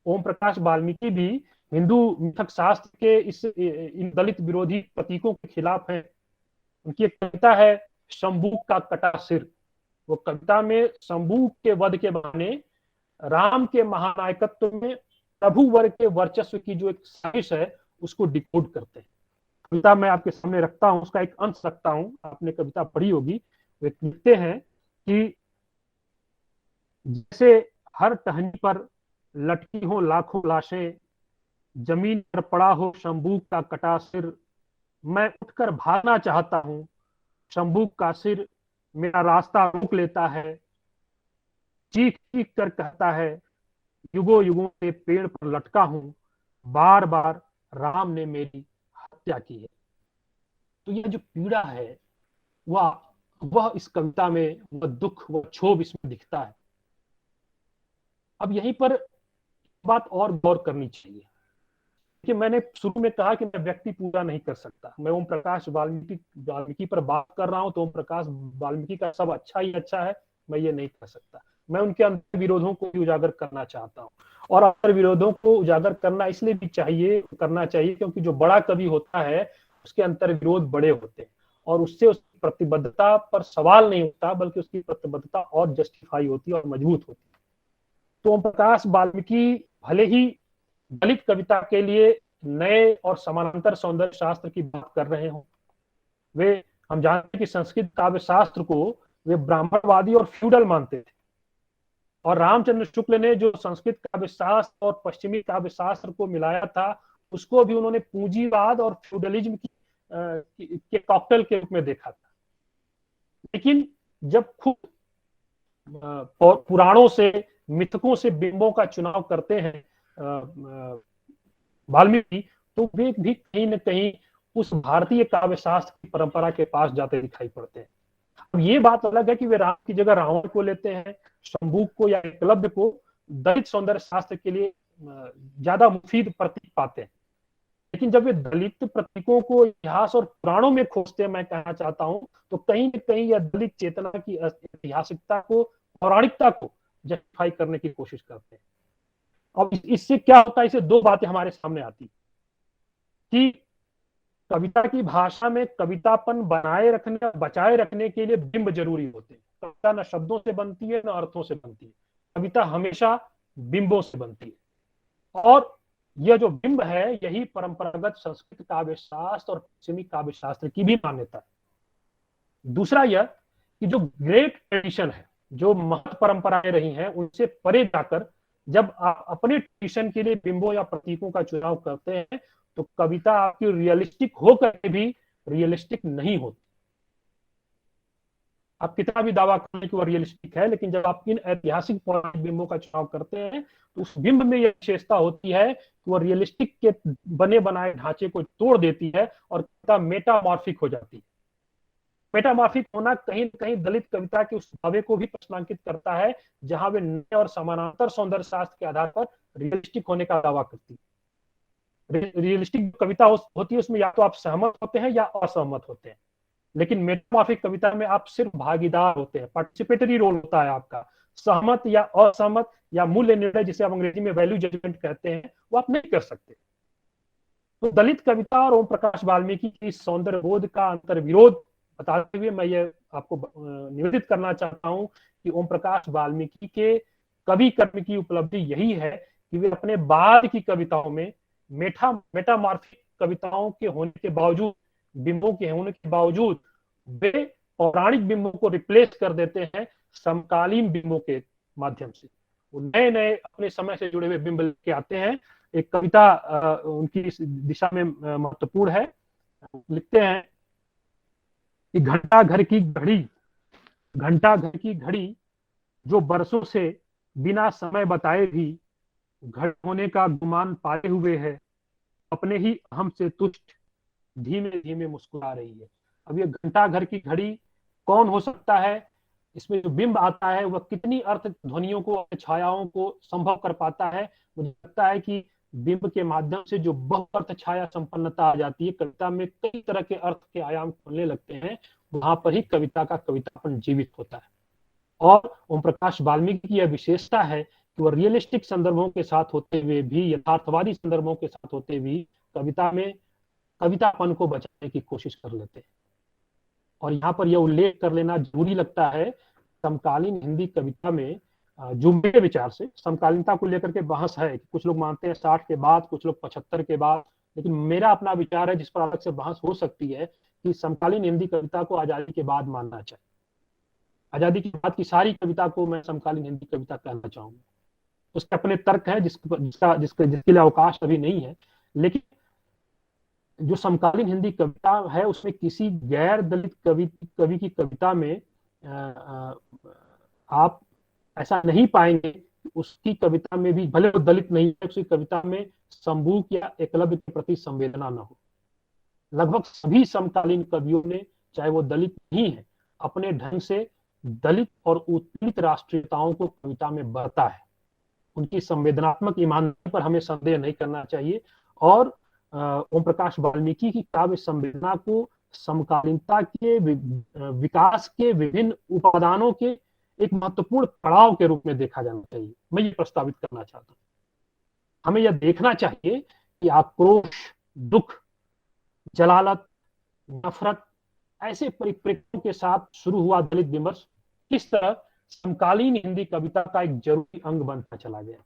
ओम प्रकाश वाल्मीकि भी हिंदू मिथक शास्त्र के इन दलित विरोधी प्रतीकों के खिलाफ हैं। उनकी एक कविता है शंभू का कटा सिर। वो कविता में शंभू के वध के बहाने राम के महानायकत्व में प्रभु वर्ग के वर्चस्व की जो एक साजिश है उसको डिकोड करते हैं। कविता मैं आपके सामने रखता हूं, उसका एक अंश रखता हूं, आपने कविता पढ़ी होगी। वे लिखते हैं कि जैसे हर टहनी पर लटकी हो लाखों लाशें, जमीन पर पड़ा हो शंभू का कटा सिर, मैं उठकर भागना चाहता हूं, शंभू का सिर मेरा रास्ता रोक लेता है, चीख चीख कर कहता है युगों युगों से पेड़ पर लटका हूं, बार बार राम ने मेरी हत्या की है। तो ये जो पीड़ा है वह इस कविता में, वह दुख, वह क्षोभ इसमें दिखता है। अब यहीं पर बात और गौर करनी चाहिए कि मैंने शुरू में कहा कि मैं व्यक्ति पूजा नहीं कर सकता। मैं ओम प्रकाश वाल्मीकि पर बात कर रहा हूं तो ओम प्रकाश वाल्मीकि का सब अच्छा ही अच्छा है, मैं ये नहीं कर सकता। मैं उनके अंतर विरोधों को भी उजागर करना चाहता हूं, और अंतर विरोधों को उजागर करना इसलिए भी करना चाहिए क्योंकि जो बड़ा कवि होता है उसके अंतर विरोध बड़े होते हैं, और उससे उसकी प्रतिबद्धता पर सवाल नहीं होता, बल्कि उसकी प्रतिबद्धता और जस्टिफाई होती है और मजबूत होती है। तो ओम प्रकाश वाल्मीकि भले ही दलित कविता के लिए नए और समानांतर सौंदर्य शास्त्र की बात कर रहे हो, वे हम जानते हैं कि संस्कृत काव्य शास्त्र को वे ब्राह्मणवादी और फ्यूडल मानते थे, और रामचंद्र शुक्ल ने जो संस्कृत काव्य शास्त्र और पश्चिमी काव्य शास्त्र को मिलाया था उसको भी उन्होंने पूंजीवाद और फ्यूडलिज्म के कॉकटेल के रूप में देखा था। लेकिन जब खुद पुराणों से, मिथकों से बिंबों का चुनाव करते हैं वाल्मीकि, तो वे भी कहीं न कहीं उस भारतीय काव्य शास्त्र की परंपरा के पास जाते दिखाई पड़ते हैं। अब ये बात अलग है कि वे राम की जगह रावण को लेते हैं, शंभू को या एकलव्य को दलित सौंदर्य शास्त्र के लिए ज्यादा मुफीद प्रतीक पाते हैं। लेकिन जब वे दलित प्रतीकों को इतिहास और पुराणों में खोजते हैं, मैं कहना चाहता हूं, तो कहीं न कहीं यह दलित चेतना की ऐतिहासिकता को, पौराणिकता को जस्टिफाई करने की कोशिश करते हैं। अब इससे क्या होता है, इससे दो बातें हमारे सामने आती कि कविता की भाषा में कवितापन बचाए रखने के लिए बिंब जरूरी होते हैं। कविता न शब्दों से बनती है न अर्थों से बनती है, कविता हमेशा बिंबों से बनती है, और यह जो बिंब है यही परंपरागत संस्कृत काव्य शास्त्र और पश्चिमी काव्य शास्त्र की भी मान्यता है। दूसरा यह कि जो ग्रेट ट्रेडिशन है, जो महत परंपराएं रही हैं, उनसे परे जाकर जब आप अपने ट्रेडिशन के लिए बिंबों या प्रतीकों का चुनाव करते हैं तो कविता आपकी रियलिस्टिक होकर भी रियलिस्टिक नहीं होती। आप कितना भी दावा करें कि वह रियलिस्टिक है, लेकिन जब आप इन ऐतिहासिक पौराणिक बिंबों का चुनाव करते हैं तो उस बिंब में यह विशेषता होती है कि वह रियलिस्टिक के बने बनाए ढांचे को तोड़ देती है और कविता मेटामॉर्फिक हो जाती है। मेटामॉर्फिक होना कहीं न कहीं दलित कविता के उस भावे को भी प्रश्नांकित करता है जहां वे नए और समानांतर सौंदर्य शास्त्र के आधार पर रियलिस्टिक होने का दावा करती है। रियलिस्टिक कविता होती है उसमें या तो आप सहमत होते हैं या असहमत होते हैं, लेकिन मेटामॉर्फिक कविता में आप सिर्फ भागीदार होते हैं, पार्टिसिपेटरी रोल होता है आपका। सहमत या असहमत या मूल्य निर्णय, जिसे आप अंग्रेजी में वैल्यू जजमेंट कहते हैं, वो आप नहीं कर सकते। तो दलित कविता और ओम प्रकाश वाल्मीकि की सौंदर्य बोध का अंतर विरोध बताते हुए मैं ये आपको निवेदित करना चाहता हूं कि ओम प्रकाश वाल्मीकि के कवि कर्म की उपलब्धि यही है कि वे अपने बाद की कविताओं में मेटामॉर्फिक कविताओं के होने के बावजूद, बिंबों के होने के बावजूद, वे पौराणिक बिंबों को रिप्लेस कर देते हैं समकालीन बिंबों के माध्यम से। वो नए नए अपने समय से जुड़े हुए बिंब लेके आते हैं। एक कविता उनकी इस दिशा में महत्वपूर्ण है। लिखते हैं कि घंटा घर की घड़ी जो बरसों से बिना समय बताए भी घड़ी होने का गुमान पाए हुए है, अपने ही अहम से तुष्ट धीमे धीमे मुस्कुरा रही है। अब ये घंटा घर की घड़ी कौन हो सकता है? इसमें जो बिंब आता है वह कितनी अर्थ ध्वनियों को, छायाओं को संभव कर पाता है। मुझे लगता है कि बिंब के माध्यम से जो बहुअर्थ छाया संपन्नता आ जाती है, कविता में कई तरह के अर्थ के आयाम खुलने लगते हैं, वहां पर ही कविता का कवितापन जीवित होता है। और ओम प्रकाश वाल्मीकि की यह विशेषता है कि वह रियलिस्टिक संदर्भों के साथ होते हुए भी, यथार्थवादी संदर्भों के साथ होते हुए कविता में कवितापन को बचाने की कोशिश कर लेते हैं। और यहाँ पर यह उल्लेख कर लेना जरूरी लगता है, समकालीन हिंदी कविता में जो मेरे विचार से समकालीनता को लेकर के बहस है कि कुछ लोग मानते हैं 60 के बाद, कुछ लोग 75 के बाद, लेकिन मेरा अपना विचार है जिस पर अलग से बहस हो सकती है कि समकालीन हिंदी कविता को आजादी के बाद मानना चाहिए। आजादी के बाद की सारी कविता को मैं समकालीन हिंदी कविता कहना चाहूंगा। उसके अपने तर्क है जिसके लिए अवकाश अभी नहीं है, लेकिन जो समकालीन हिंदी कविता है उसमें किसी गैर दलित कवि की कविता में आप ऐसा नहीं पाएंगे कि उसकी कविता में भी, भले वो दलित नहीं है, उसकी कविता में संबूक या एकलव्य के प्रति संवेदना न हो। लगभग सभी समकालीन कवियों ने, चाहे वो दलित नहीं है, अपने ढंग से दलित और उत्पीड़ित राष्ट्रीयताओं को कविता में बरता है। उनकी संवेदनात्मक ईमानदारी पर हमें संदेह नहीं करना चाहिए। और ओम प्रकाश वाल्मीकि की काव्य संवेदना को समकालीनता के विकास के विभिन्न उपादानों के एक महत्वपूर्ण पड़ाव के रूप में देखा जाना चाहिए। मैं ये प्रस्तावित करना चाहता हूँ। हमें यह देखना चाहिए कि आक्रोश, दुख, जलालत, नफरत, ऐसे परिप्रेक्ष्यों के साथ शुरू हुआ दलित विमर्श किस तरह समकालीन हिंदी कविता का एक जरूरी अंग बनता चला गया।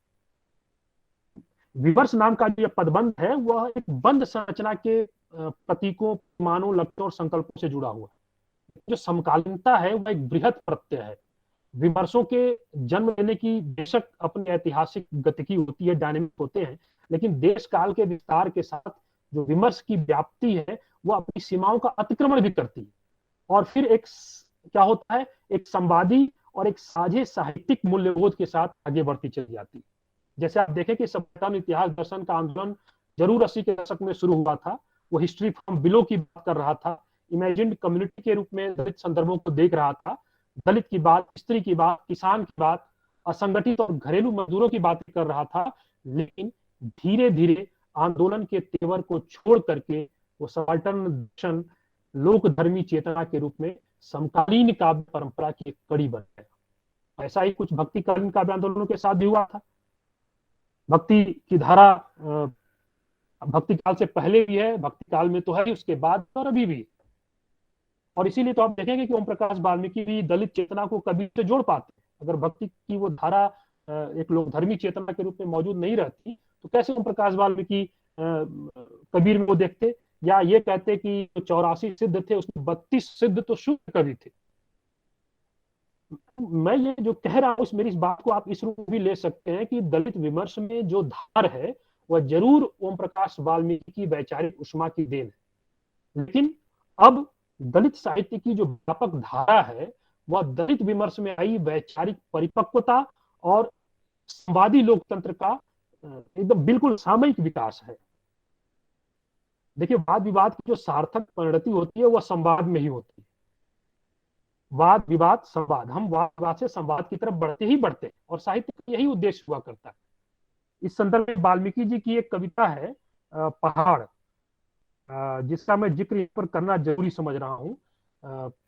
विमर्श नाम का जो पदबंध है वह एक बंद संरचना के प्रतीकों, मानों, लक्ष्यों और संकल्पों से जुड़ा हुआ है। जो समकालीनता है वह एक बृहत प्रत्यय है। विमर्शों के जन्म लेने की बेशक अपनी ऐतिहासिक गतिकी होती है, डायनेमिक होते हैं, लेकिन देश काल के विस्तार के साथ जो विमर्श की व्याप्ति है वह अपनी सीमाओं का अतिक्रमण भी करती है। और फिर एक क्या होता है, एक संवादी और एक साझे साहित्यिक मूल्यबोध के साथ आगे बढ़ती चली जाती है। जैसे आप देखें कि सभ्यता इतिहास दर्शन का आंदोलन जरूर 80 के दशक में शुरू हुआ था। वो हिस्ट्री फ्रॉम बिलो की बात कर रहा था, इमेजिन्ड कम्युनिटी के रूप में दलित संदर्भों को देख रहा था, दलित की बात, स्त्री की बात, किसान की बात, असंगठित और घरेलू मजदूरों की बात कर रहा था। लेकिन धीरे धीरे आंदोलन के तेवर को छोड़ करके वो सबाल्टर्न दर्शन लोक धर्मी चेतना के रूप में समकालीन काव्य परंपरा की एक कड़ी बन गया। ऐसा ही कुछ भक्तिकालीन काव्य आंदोलनों के साथ भी हुआ था। भक्ति की धारा भक्ति काल से पहले भी है, भक्ति काल में तो है, उसके बाद और अभी भी। और इसीलिए तो आप देखेंगे कि ओम प्रकाश वाल्मीकि भी दलित चेतना को कभी से जोड़ पाते। अगर भक्ति की वो धारा एक लोक धर्मी चेतना के रूप में मौजूद नहीं रहती तो कैसे ओम प्रकाश वाल्मीकि कबीर में वो देखते, या ये कहते कि 84 सिद्ध थे उसमें 32 सिद्ध तो शुद्ध कवि थे। मैं ये जो कह रहा हूं मेरी इस बात को आप इस रूप में भी ले सकते हैं कि दलित विमर्श में जो धार है वह जरूर ओम प्रकाश वाल्मीकि की वैचारिक उष्मा की देन है, लेकिन अब दलित साहित्य की जो व्यापक धारा है वह दलित विमर्श में आई वैचारिक परिपक्वता और संवादी लोकतंत्र का एकदम बिल्कुल सामयिक विकास है। देखिए, वाद विवाद की जो सार्थक परिणति होती है वह संवाद में ही होती है। वाद विवाद संवाद, हम वाद विवाद से संवाद की तरफ बढ़ते ही बढ़ते, और साहित्य का यही उद्देश्य हुआ करता है। इस संदर्भ में वाल्मीकि जी की एक कविता है पहाड़, जिसका मैं जिक्र पर करना जरूरी समझ रहा हूँ।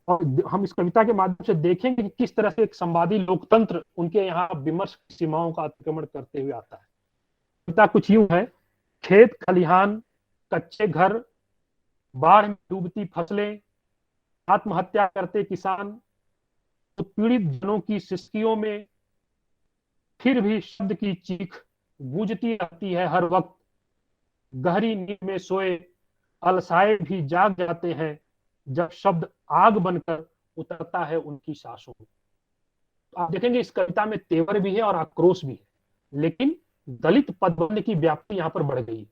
और हम इस कविता के माध्यम से देखेंगे कि किस तरह से एक संवादी लोकतंत्र उनके यहाँ विमर्श की सीमाओं का अतिक्रमण करते हुए आता है। कविता कुछ यूं है: खेत खलिहान, कच्चे घर, बाढ़ में डूबती फसलें, आत्महत्या करते किसान, उत्पीड़ित जनों की सिसकियों में फिर भी शब्द की चीख गूंजती रहती है हर वक्त। गहरी नींद में सोए अलसाए भी जाग जाते हैं जब शब्द आग बनकर उतरता है उनकी सांसों में। तो आप देखेंगे इस कविता में तेवर भी है और आक्रोश भी है, लेकिन दलित पदबंध की व्याप्ति यहाँ पर बढ़ गई।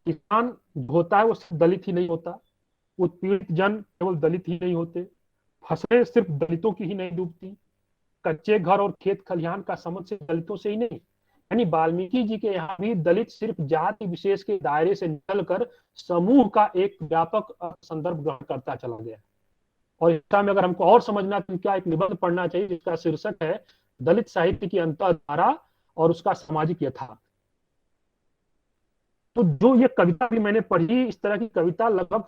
किसान जो होता है वो सिर्फ दलित ही नहीं होता, उत्पीड़ित जन केवल दलित ही नहीं होते, फसलें सिर्फ दलितों की ही नहीं डूबती, कच्चे घर और खेत खलिहान का संबंध सिर्फ दलितों से ही नहीं। यानी वाल्मीकि जी के यहाँ भी दलित सिर्फ जाति विशेष के दायरे से निकलकर समूह का एक व्यापक संदर्भ ग्रहण करता चला गया। और इसका में अगर हमको और समझना तो क्या एक निबंध पढ़ना चाहिए जिसका शीर्षक है दलित साहित्य की अंतःधारा और उसका सामाजिक यथार्थ। तो जो ये कविता भी मैंने पढ़ी, इस तरह की कविता लगभग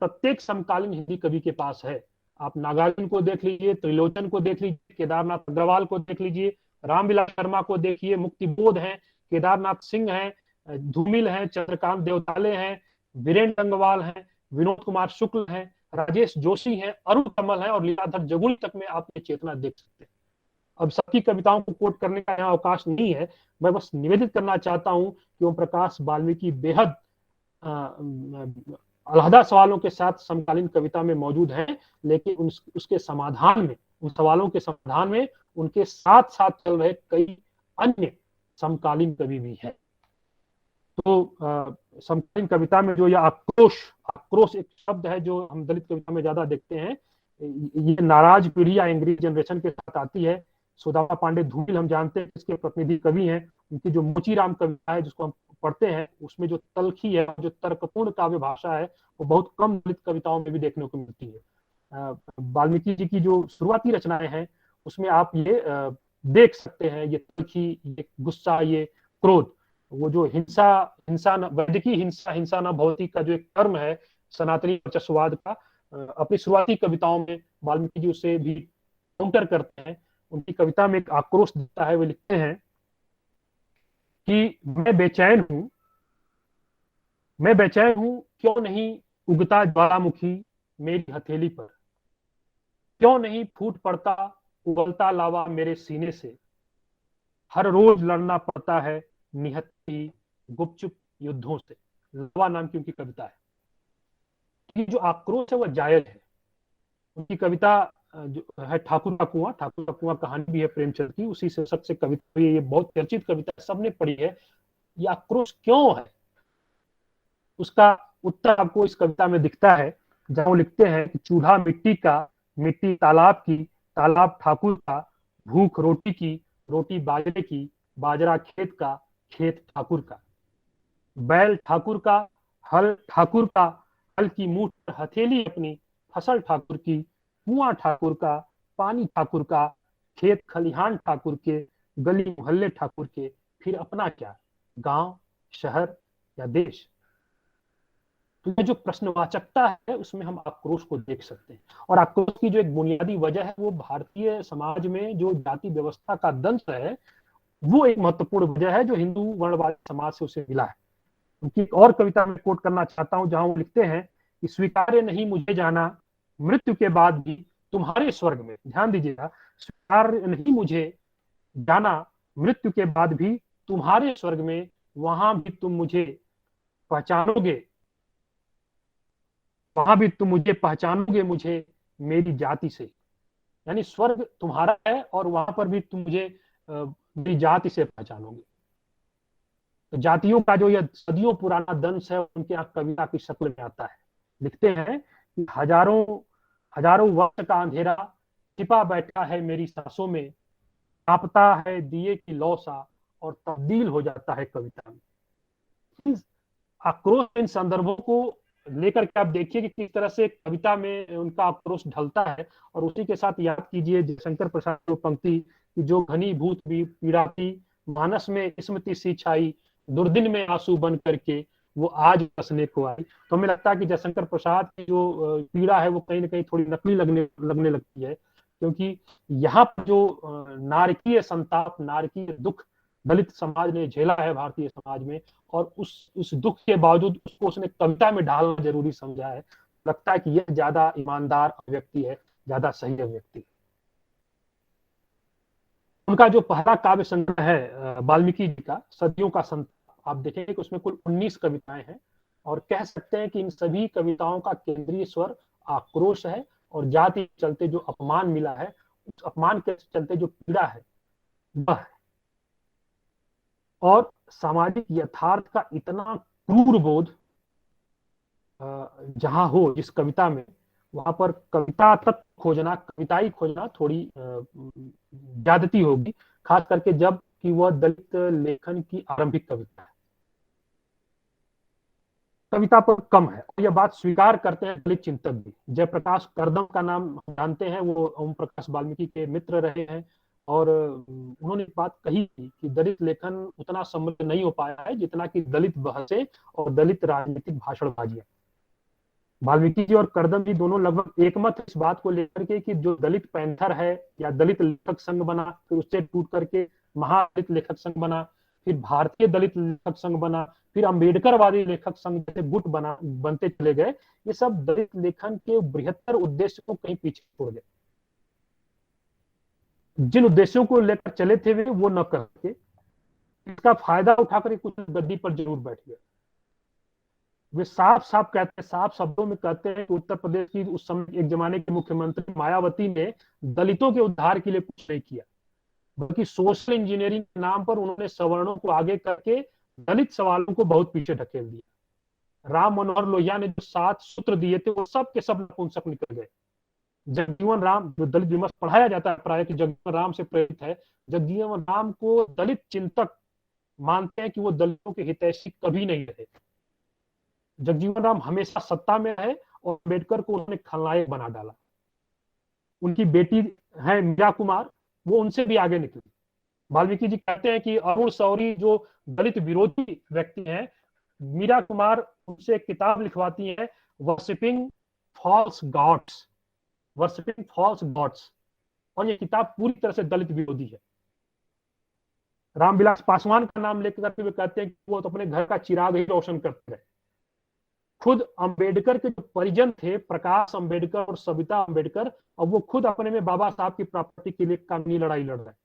प्रत्येक समकालीन हिंदी कवि के पास है। आप नागार्जुन को देख लीजिए, त्रिलोचन को देख लीजिए, केदारनाथ अग्रवाल को देख लीजिए, रामविलास शर्मा को देखिए, मुक्तिबोध हैं, केदारनाथ सिंह हैं, धूमिल हैं, चंद्रकांत देवताले हैं, वीरेंद्र अंगवाल हैं, विनोद कुमार शुक्ल हैं, राजेश जोशी हैं, अरुण कमल हैं और लीलाधर जगुल तक में आप ये चेतना देख सकते हैं। अब सबकी कविताओं को कोट करने का यहाँ अवकाश नहीं है, मैं बस निवेदित करना चाहता हूं कि ओम प्रकाश वाल्मीकि बेहद अलहदा सवालों के साथ समकालीन कविता में मौजूद हैं, लेकिन उसके समाधान में, उन सवालों के समाधान में उनके साथ साथ चल रहे कई अन्य समकालीन कवि भी हैं। तो समकालीन कविता में जो यह आक्रोश एक शब्द है जो हम दलित कविता में ज्यादा देखते हैं, ये नाराज पीढ़ी या एंग्री जनरेशन के साथ आती है। सुदामा पांडे धूमिल हम जानते हैं इसके प्रतिनिधि कवि हैं, उनकी जो मोचीराम कविता है जिसको हम पढ़ते हैं, उसमें जो तलखी है, जो तर्कपूर्ण काव्य भाषा है, वो बहुत कम दलित कविताओं में भी देखने को मिलती है। वाल्मीकि जी की जो शुरुआती रचनाएं हैं उसमें आप ये देख सकते हैं, ये तलखी, ये गुस्सा, ये क्रोध, वो जो हिंसा वैदिकी हिंसा न भवती का जो एक टर्म है सनातनी वर्चस्ववाद का, अपनी शुरुआती कविताओं में वाल्मीकि जी उसे भी काउंटर करते हैं। उनकी कविता में एक आक्रोश दिखता है, वे लिखते हैं कि मैं बेचैन हूं, क्यों नहीं उगता ज्वालामुखी मेरी हथेली पर, क्यों नहीं फूट पड़ता उबलता लावा मेरे सीने से, हर रोज लड़ना पड़ता है निहत्ती गुपचुप युद्धों से। लावा नाम की उनकी कविता है। कि जो आक्रोश है वह जायज है। उनकी कविता जो है ठाकुर का कुआं कहानी भी है प्रेमचंद की, उसी से सबसे कविता, ये बहुत चर्चित कविता सबने पढ़ी है। ये आक्रोश क्यों है, उसका उत्तर आपको इस कविता में दिखता है, जहां वो लिखते हैं कि चूल्हा मिट्टी का, मिट्टी तालाब की, तालाब ठाकुर का, भूख रोटी की, रोटी बाजरे की, बाजरा खेत का, खेत ठाकुर का, बैल ठाकुर का, हल ठाकुर का, हल की मुठ हथेली अपनी, फसल ठाकुर की, कुआं ठाकुर का, पानी ठाकुर का, खेत खलिहान ठाकुर के, गली मोहल्ले ठाकुर के, फिर अपना क्या, गांव, शहर या देश। तो ये जो प्रश्नवाचकता है उसमें हम आक्रोश को देख सकते हैं। और आक्रोश की जो एक बुनियादी वजह है वो भारतीय समाज में जो जाति व्यवस्था का दंश है, वो एक महत्वपूर्ण वजह है जो हिंदू वर्णवादी समाज से उसे मिला है। उनकी एक और कविता में कोट करना चाहता हूं, जहां वो लिखते हैं कि स्वीकार्य नहीं मुझे जाना मृत्यु के बाद भी तुम्हारे स्वर्ग में, ध्यान दीजिएगा, स्वीकार्य नहीं मुझे जाना मृत्यु के बाद भी तुम्हारे स्वर्ग में, वहां भी तुम मुझे पहचानोगे, वहां भी तुम मुझे पहचानोगे मुझे मेरी जाति से। यानी स्वर्ग तुम्हारा है और वहां पर भी तुम मुझे मेरी जाति से पहचानोगे। तो जातियों का जो यह सदियों पुराना दंश है उनके यहाँ कविता की शक्ल में आता है। लिखते हैं कि हजारों हजारों वर्ष का अंधेरा छिपा बैठा है मेरी सांसों में, कांपता है दिए की लौ सा और तब्दील हो जाता है कविता में। आक्रोश इन संदर्भों को लेकर के आप देखिए कि किस तरह से कविता में उनका आक्रोश ढलता है। और उसी के साथ याद कीजिए जयशंकर प्रसाद की पंक्ति कि जो घनीभूत भी पीड़ा थी मानस में स्मृति सी छाई, दुर्दिन में आंसू बन करके वो आज बसने को आई। तो हमें लगता है कि जयशंकर प्रसाद की जो पीड़ा है वो कहीं ना कहीं थोड़ी नकली लगने लगती है, क्योंकि यहाँ पर जो नारकीय संताप, नारकीय दुख दलित समाज ने झेला है भारतीय समाज में, और उस दुख के बावजूद उसको उसने कविता में ढालना जरूरी समझा है। लगता है कि यह ज्यादा ईमानदार अभिव्यक्ति है, ज्यादा सही अभिव्यक्ति। उनका जो पहला काव्य संग्रह है वाल्मीकि जी का, सदियों का संत, आप देखेंगे कि उसमें कुल 19 कविताएं हैं, और कह सकते हैं कि इन सभी कविताओं का केंद्रीय स्वर आक्रोश है, और जाति के चलते जो अपमान मिला है, उस अपमान के चलते जो पीड़ा है वह है। और सामाजिक यथार्थ का इतना क्रूर बोध जहां हो जिस कविता में, वहां पर कविता तक खोजना, कविताई खोजना थोड़ी ज्यादती होगी, खास करके जब कि वह दलित लेखन की आरंभिक कविता है। कविता पर कम है, और यह बात स्वीकार करते हैं दलित चिंतक भी। जयप्रकाश करदम का नाम हम जानते हैं, वो ओम प्रकाश वाल्मीकि के मित्र रहे हैं, और उन्होंने बात कही थी कि दलित लेखन उतना समृद्ध नहीं हो पाया है जितना कि दलित बहसें और दलित राजनीतिक भाषणबाजियां। वाल्मीकि जी और करदम जी दोनों लगभग एकमत इस बात को लेकर के कि जो दलित पैंथर है या दलित लेखक संघ बना, फिर उससे टूट करके महादलित लेखक संघ बना, फिर भारतीय दलित लेखक संघ बना, फिर अम्बेडकरवादी लेखक संघ जैसे गुट बनते चले गए, ये सब दलित लेखन के बृहत्तर उद्देश्य को कहीं पीछे छोड़ गए। जिन उद्देश्यों को लेकर चले थे वे वो न करके इसका फायदा उठाकर कुछ गद्दी पर जरूर बैठ गए। वे साफ साफ कहते हैं, साफ शब्दों में कहते हैं कि उत्तर प्रदेश की उस समय एक जमाने के मुख्यमंत्री मायावती ने दलितों के उद्धार के लिए कुछ नहीं किया, बल्कि सोशल इंजीनियरिंग के नाम पर उन्होंने सवर्णों को आगे करके दलित सवालों को बहुत पीछे ढकेल दिया। राम मनोहर लोहिया ने जो 7 सूत्र दिए थे वो सब के सब नपुंसक निकल गए। जगजीवन राम, जो दलित विमर्श पढ़ाया जाता है प्राय कि जगजीवन राम से प्रेरित है, जगजीवन राम को दलित चिंतक मानते हैं कि वो दलितों के हितैषी कभी नहीं रहे। जगजीवन राम हमेशा सत्ता में रहे और अम्बेडकर को उन्होंने खलनायक बना डाला। उनकी बेटी है मीरा कुमार, वो उनसे भी आगे निकली। वाल्मीकि जी कहते हैं कि अरुण शौरी जो दलित विरोधी व्यक्ति हैं, मीरा कुमार उनसे एक किताब लिखवाती है, worshipping false gods, worshipping false gods, और ये किताब पूरी तरह से दलित विरोधी है। रामविलास पासवान का नाम लेकर के वे कहते हैं कि वो तो अपने घर का चिराग ही रोशन करते रहे। खुद अंबेडकर के जो परिजन थे, प्रकाश अंबेडकर और सविता अंबेडकर, और वो खुद अपने में बाबा साहब की प्रॉपर्टी के लिए कानूनी लड़ाई लड़ रहे हैं।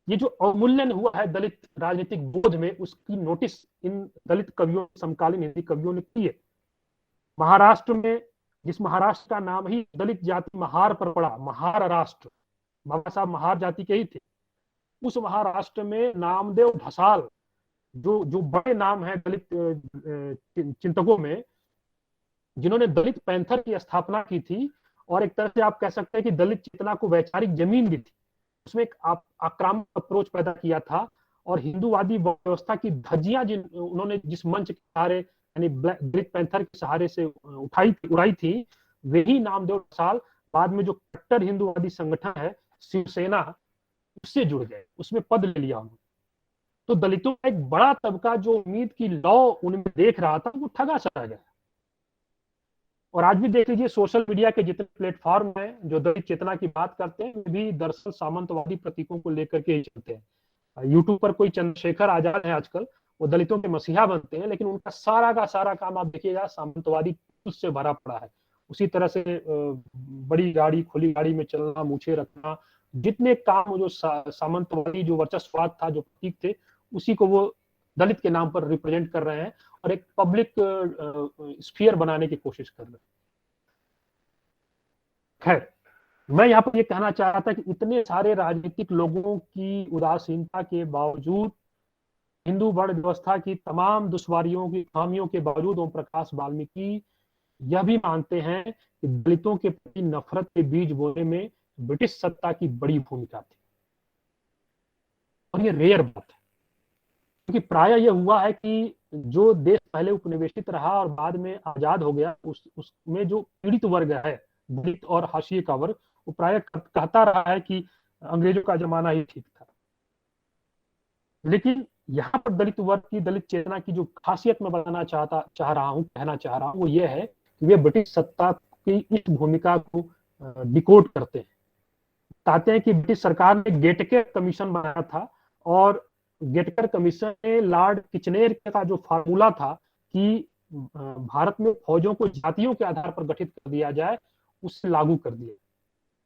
ये जो अवमूल्यन हुआ है दलित राजनीतिक बोध में, उसकी नोटिस इन दलित कवियों, समकालीन हिंदी कवियों ने की है। महाराष्ट्र में, जिस महाराष्ट्र का नाम ही दलित जाति महार पर पड़ा, महार राष्ट्र, बाबा साहब महार जाति के ही थे, उस महाराष्ट्र में नामदेव ढसाल, जो जो बड़े नाम है दलित चिंतकों में, जिन्होंने दलित पैंथर की स्थापना की थी, और एक तरह से आप कह सकते हैं कि दलित चेतना को वैचारिक जमीन दी थी, उसमें एक आक्रामक अप्रोच पैदा किया था, और हिंदूवादी व्यवस्था की धज्जियां जिन उन्होंने जिस मंच के सहारे यानी दलित पैंथर के सहारे से उड़ाई थी, वही नामदेव साल बाद में जो कट्टर हिंदूवादी संगठन है शिवसेना, उससे जुड़ गए, उसमें पद ले लिया उन्होंने। तो दलितों का एक बड़ा तबका जो उम्मीद की लौ उनमें देख रहा था, वो ठगा चला गया। और आज भी देख लीजिए, सोशल मीडिया के जितने प्लेटफॉर्म हैं जो दलित चेतना की बात करते हैं, वे भी दरअसल सामंतवादी प्रतीकों को लेकर के ही चलते हैं। यूट्यूब पर कोई चंद्रशेखर आजाद है आजकल, वो दलितों के मसीहा बनते हैं, लेकिन उनका सारा का सारा काम आप देखिएगा सामंतवादी से भरा पड़ा है। उसी तरह से बड़ी गाड़ी, खुली गाड़ी में चलना, मूछे रखना, जितने काम जो सामंतवादी जो वर्चस्ववाद था, जो प्रतीक थे, उसी को वो दलित के नाम पर रिप्रेजेंट कर रहे हैं और एक पब्लिक स्फीयर बनाने की कोशिश कर रहे हैं। खैर, मैं यहाँ पर ये कहना चाह रहा था कि इतने सारे राजनीतिक लोगों की उदासीनता के बावजूद, हिंदू वर्ण व्यवस्था की तमाम दुश्वारियों की खामियों के बावजूद, ओम प्रकाश वाल्मीकि यह भी मानते हैं कि दलितों के प्रति नफरत के बीज बोने में ब्रिटिश सत्ता की बड़ी भूमिका थी। और ये रेयर बात है, क्योंकि प्राय यह हुआ है कि जो देश पहले उपनिवेशित रहा और बाद में आजाद हो गया, उसमें जो पीड़ित वर्ग है, दलित और हाशिए का वर्ग, वो प्राय कहता रहा है कि अंग्रेजों का जमाना ही ठीक था। लेकिन यहाँ पर दलित वर्ग की, दलित चेतना की जो खासियत मैं बताना चाह रहा हूँ, कहना चाह रहा हूँ, वो ये है कि वे ब्रिटिश सत्ता की इस भूमिका को डिकोड करते हैं। बताते हैं कि ब्रिटिश सरकार ने गेटके कमीशन बनाया था, और गेटकर कमीशन ने लॉर्ड किचनेर का जो फार्मूला था कि भारत में फौजों को जातियों के आधार पर गठित कर दिया जाए, उसे लागू कर दिया।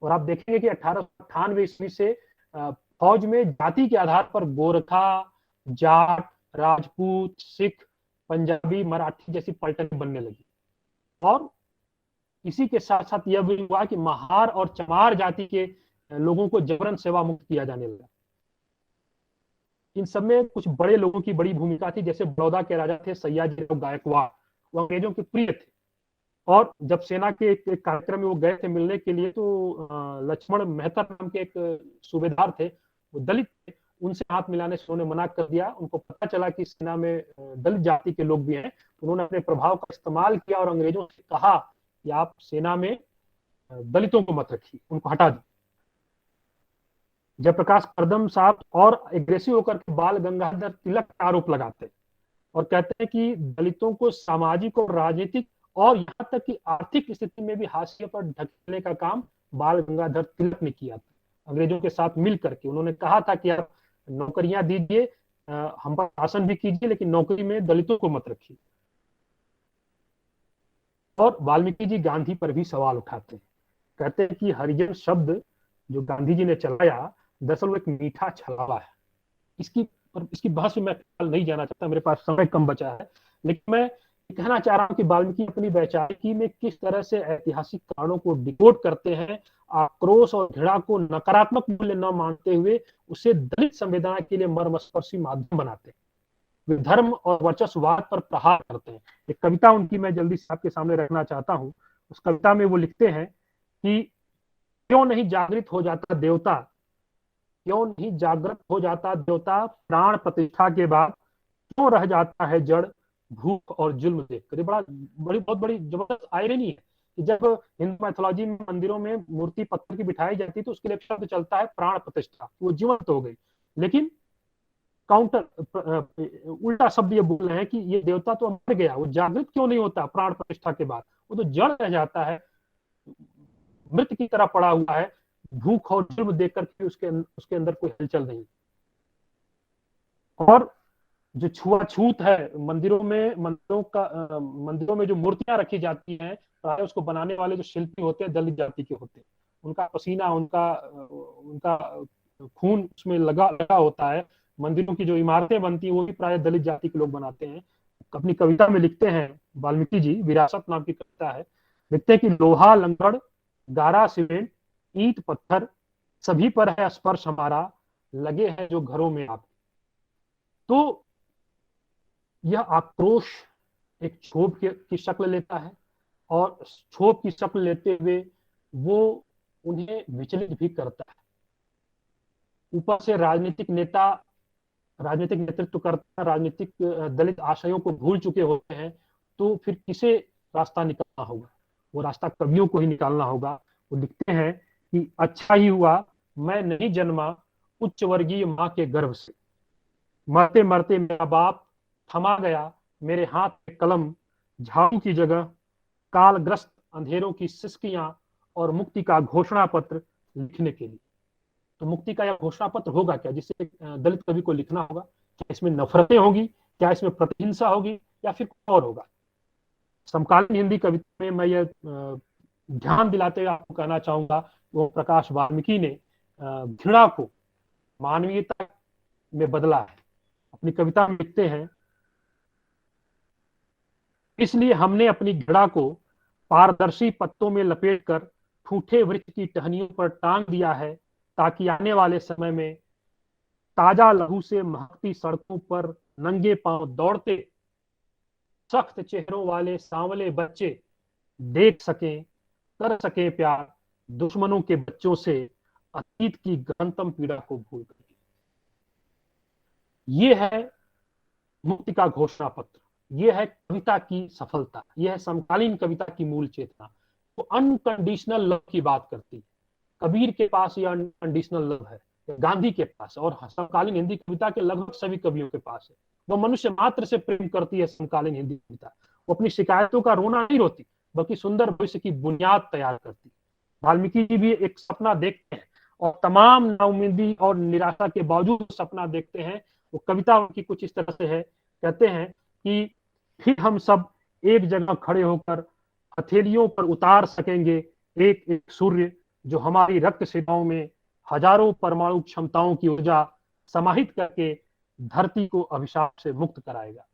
और आप देखेंगे कि 1898 ईस्वी से फौज में जाति के आधार पर गोरखा, जाट, राजपूत, सिख, पंजाबी, मराठी जैसी पलटनें बनने लगी। और इसी के साथ साथ यह भी हुआ कि महार और चमार जाति के लोगों को जबरन सेवा मुक्त किया जाने लगा। इन सब में कुछ बड़े लोगों की बड़ी भूमिका थी, जैसे बड़ौदा के राजा थे सयाजीराव गायकवाड़, वो अंग्रेजों के प्रिय थे। और जब सेना के एक कार्यक्रम में वो गए थे मिलने के लिए, तो लक्ष्मण मेहता नाम के एक सूबेदार थे, वो दलित थे, उनसे हाथ मिलाने से उन्होंने मना कर दिया। उनको पता चला कि सेना में दलित जाति के लोग भी हैं, तो उन्होंने अपने प्रभाव का इस्तेमाल किया और अंग्रेजों से कहा कि आप सेना में दलितों को मत रखिए, उनको हटा दी। जयप्रकाश करदम साहब और एग्रेसिव होकर के बाल गंगाधर तिलक का आरोप लगाते हैं और कहते हैं कि दलितों को सामाजिक और राजनीतिक और यहाँ तक कि आर्थिक स्थिति में भी हाशिए पर ढकेलने का काम बाल गंगाधर तिलक ने किया था। अंग्रेजों के साथ मिल करके उन्होंने कहा था कि आप नौकरियां दीजिए, हम पर शासन भी कीजिए, लेकिन नौकरी में दलितों को मत रखिए। और वाल्मीकि जी गांधी पर भी सवाल उठाते हैं, कहते हैं कि हरिजन शब्द जो गांधी जी ने चलाया, दरअसल वो एक मीठा छलावा है। इसकी बहस में मैं नहीं जाना चाहता, मेरे पास समय कम बचा है, लेकिन मैं कहना चाह रहा हूं कि वाल्मीकि अपनी वैचारिकी में किस तरह से ऐतिहासिक कारणों को डिकोड करते हैं, आक्रोश और घृणा को नकारात्मक मूल्य न मानते हुए उसे दलित संवेदना के लिए मर्मस्पर्शी माध्यम बनाते हैं। वे धर्म और वर्चस्ववाद पर प्रहार करते हैं। एक कविता उनकी मैं जल्दी से आपके सामने रखना चाहता हूं। उस कविता में वो लिखते हैं कि क्यों नहीं जागृत हो जाता देवता, क्यों नहीं जागृत हो जाता देवता, प्राण प्रतिष्ठा के बाद क्यों रह जाता है जड़, भूख और जुल्म देखकर। ये बहुत बड़ी जबरदस्त आयरनी है कि जब हिंदू मैथोलॉजी में मंदिरों में मूर्ति पत्थर की बिठाई जाती है तो उसके लिए शब्द चलता है प्राण प्रतिष्ठा, वो जीवंत हो गई। लेकिन काउंटर उल्टा शब्द ये बोल रहे हैं कि ये देवता तो मर गया, वो जागृत क्यों नहीं होता प्राण प्रतिष्ठा के बाद, वो तो जड़ रह जाता है, मृत की तरह पड़ा हुआ है, भूख और जुल्म देख करके उसके अंदर कोई हलचल नहीं। और जो छुआछूत है मंदिरों में जो मूर्तियां रखी जाती हैं, प्राय उसको बनाने वाले जो शिल्पी होते हैं दलित जाति के होते हैं। उनका पसीना, उनका खून उसमें लगा होता है। मंदिरों की जो इमारतें बनती हैं वो भी प्राय दलित जाति के लोग बनाते हैं। अपनी कविता में लिखते हैं वाल्मीकि जी, विरासत नाम की कविता है, लिखते हैं कि लोहा लंगड़, गारा सीमेंट, ईंट पत्थर, सभी पर है स्पर्श हमारा, लगे हैं जो घरों में आप। तो यह आक्रोश एक क्षोभ की शक्ल लेता है, और क्षोभ की शक्ल लेते हुए वो उन्हें विचलित भी करता है। ऊपर से राजनीतिक नेतृत्व करता, राजनीतिक दलित आशयों को भूल चुके होते हैं, तो फिर किसे रास्ता निकालना होगा? वो रास्ता कवियों को ही निकालना होगा। वो लिखते हैं कि अच्छा ही हुआ मैं नहीं जन्मा उच्च वर्गीय माँ के गर्भ से, मरते मरते मेरा बाप थमा गया मेरे हाथ में कलम, झाड़ू की जगह कालग्रस्त अंधेरों की सिसकियां और मुक्ति का घोषणा पत्र लिखने के लिए। तो मुक्ति का यह घोषणा पत्र होगा क्या, जिसे दलित कवि को लिखना होगा? क्या इसमें नफरतें होगी, क्या इसमें प्रतिहिंसा होगी, या फिर कुछ और होगा? समकालीन हिंदी कविता में मैं ये ध्यान दिलाते हुए आपको कहना चाहूंगा, वो प्रकाश वाल्मीकि ने घृणा को मानवीयता में बदला है। अपनी कविता में लिखते हैं, इसलिए हमने अपनी घृणा को पारदर्शी पत्तों में लपेटकर ठूठे वृक्ष की टहनियों पर टांग दिया है, ताकि आने वाले समय में ताजा लहू से महकती सड़कों पर नंगे पांव दौड़ते सख्त चेहरों वाले सांवले बच्चे देख सकें, कर सके प्यार दुश्मनों के बच्चों से, अतीत की गहनतम पीड़ा को भूल कर। ये है मुक्ति का घोषणा पत्र, ये है कविता की सफलता, ये है समकालीन कविता की मूल चेतना। वो अनकंडीशनल लव की बात करती है। कबीर के पास ये अनकंडीशनल लव है, गांधी के पास, और समकालीन हिंदी कविता के लगभग सभी कवियों के पास है। वो मनुष्य मात्र से प्रेम करती है समकालीन हिंदी कविता। वो अपनी शिकायतों का रोना नहीं रोती, बल्कि सुंदर भविष्य की बुनियाद तैयार करती है। वाल्मीकि जी भी एक सपना देखते हैं, और तमाम नाउमीदी और निराशा के बावजूद सपना देखते हैं। वो कविता उनकी कुछ इस तरह से है, कहते हैं कि फिर हम सब एक जगह खड़े होकर हथेलियों पर उतार सकेंगे एक एक सूर्य, जो हमारी रक्त शिराओं में हजारों परमाणु क्षमताओं की ऊर्जा समाहित करके धरती को अभिशाप से मुक्त कराएगा।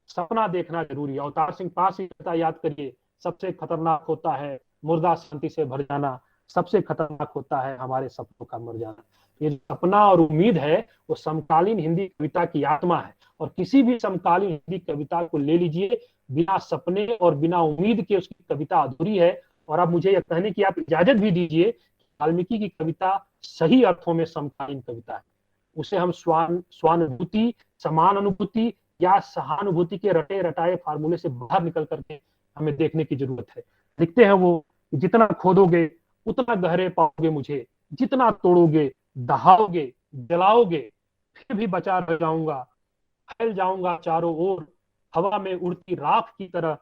सपना देखना जरूरी है। अवतार सिंह पास ही याद करिए, सबसे खतरनाक होता है मुर्दा शांति से भर जाना, सबसे खतरनाक होता है हमारे सपनों का मर जाना। ये सपना और उम्मीद है वो समकालीन हिंदी कविता की आत्मा है। और किसी भी समकालीन हिंदी कविता को ले लीजिए, बिना सपने और बिना उम्मीद के उसकी कविता अधूरी है। और अब मुझे यह कहने की आप इजाजत भी दीजिए, वाल्मीकि की कविता सही अर्थों में समकालीन कविता है। उसे हम स्वानुभूति, समान अनुभूति या सहानुभूति के रटे रटाए फार्मूले से बाहर निकल करके हमें देखने की जरूरत है। लिखते हैं वो, जितना खोदोगे उतना गहरे पाओगे मुझे, जितना तोड़ोगे दहाओगे जलाओगे, फिर भी बचा रह जाऊंगा, फैल जाऊंगा चारों ओर, हवा में उड़ती राख की तरह।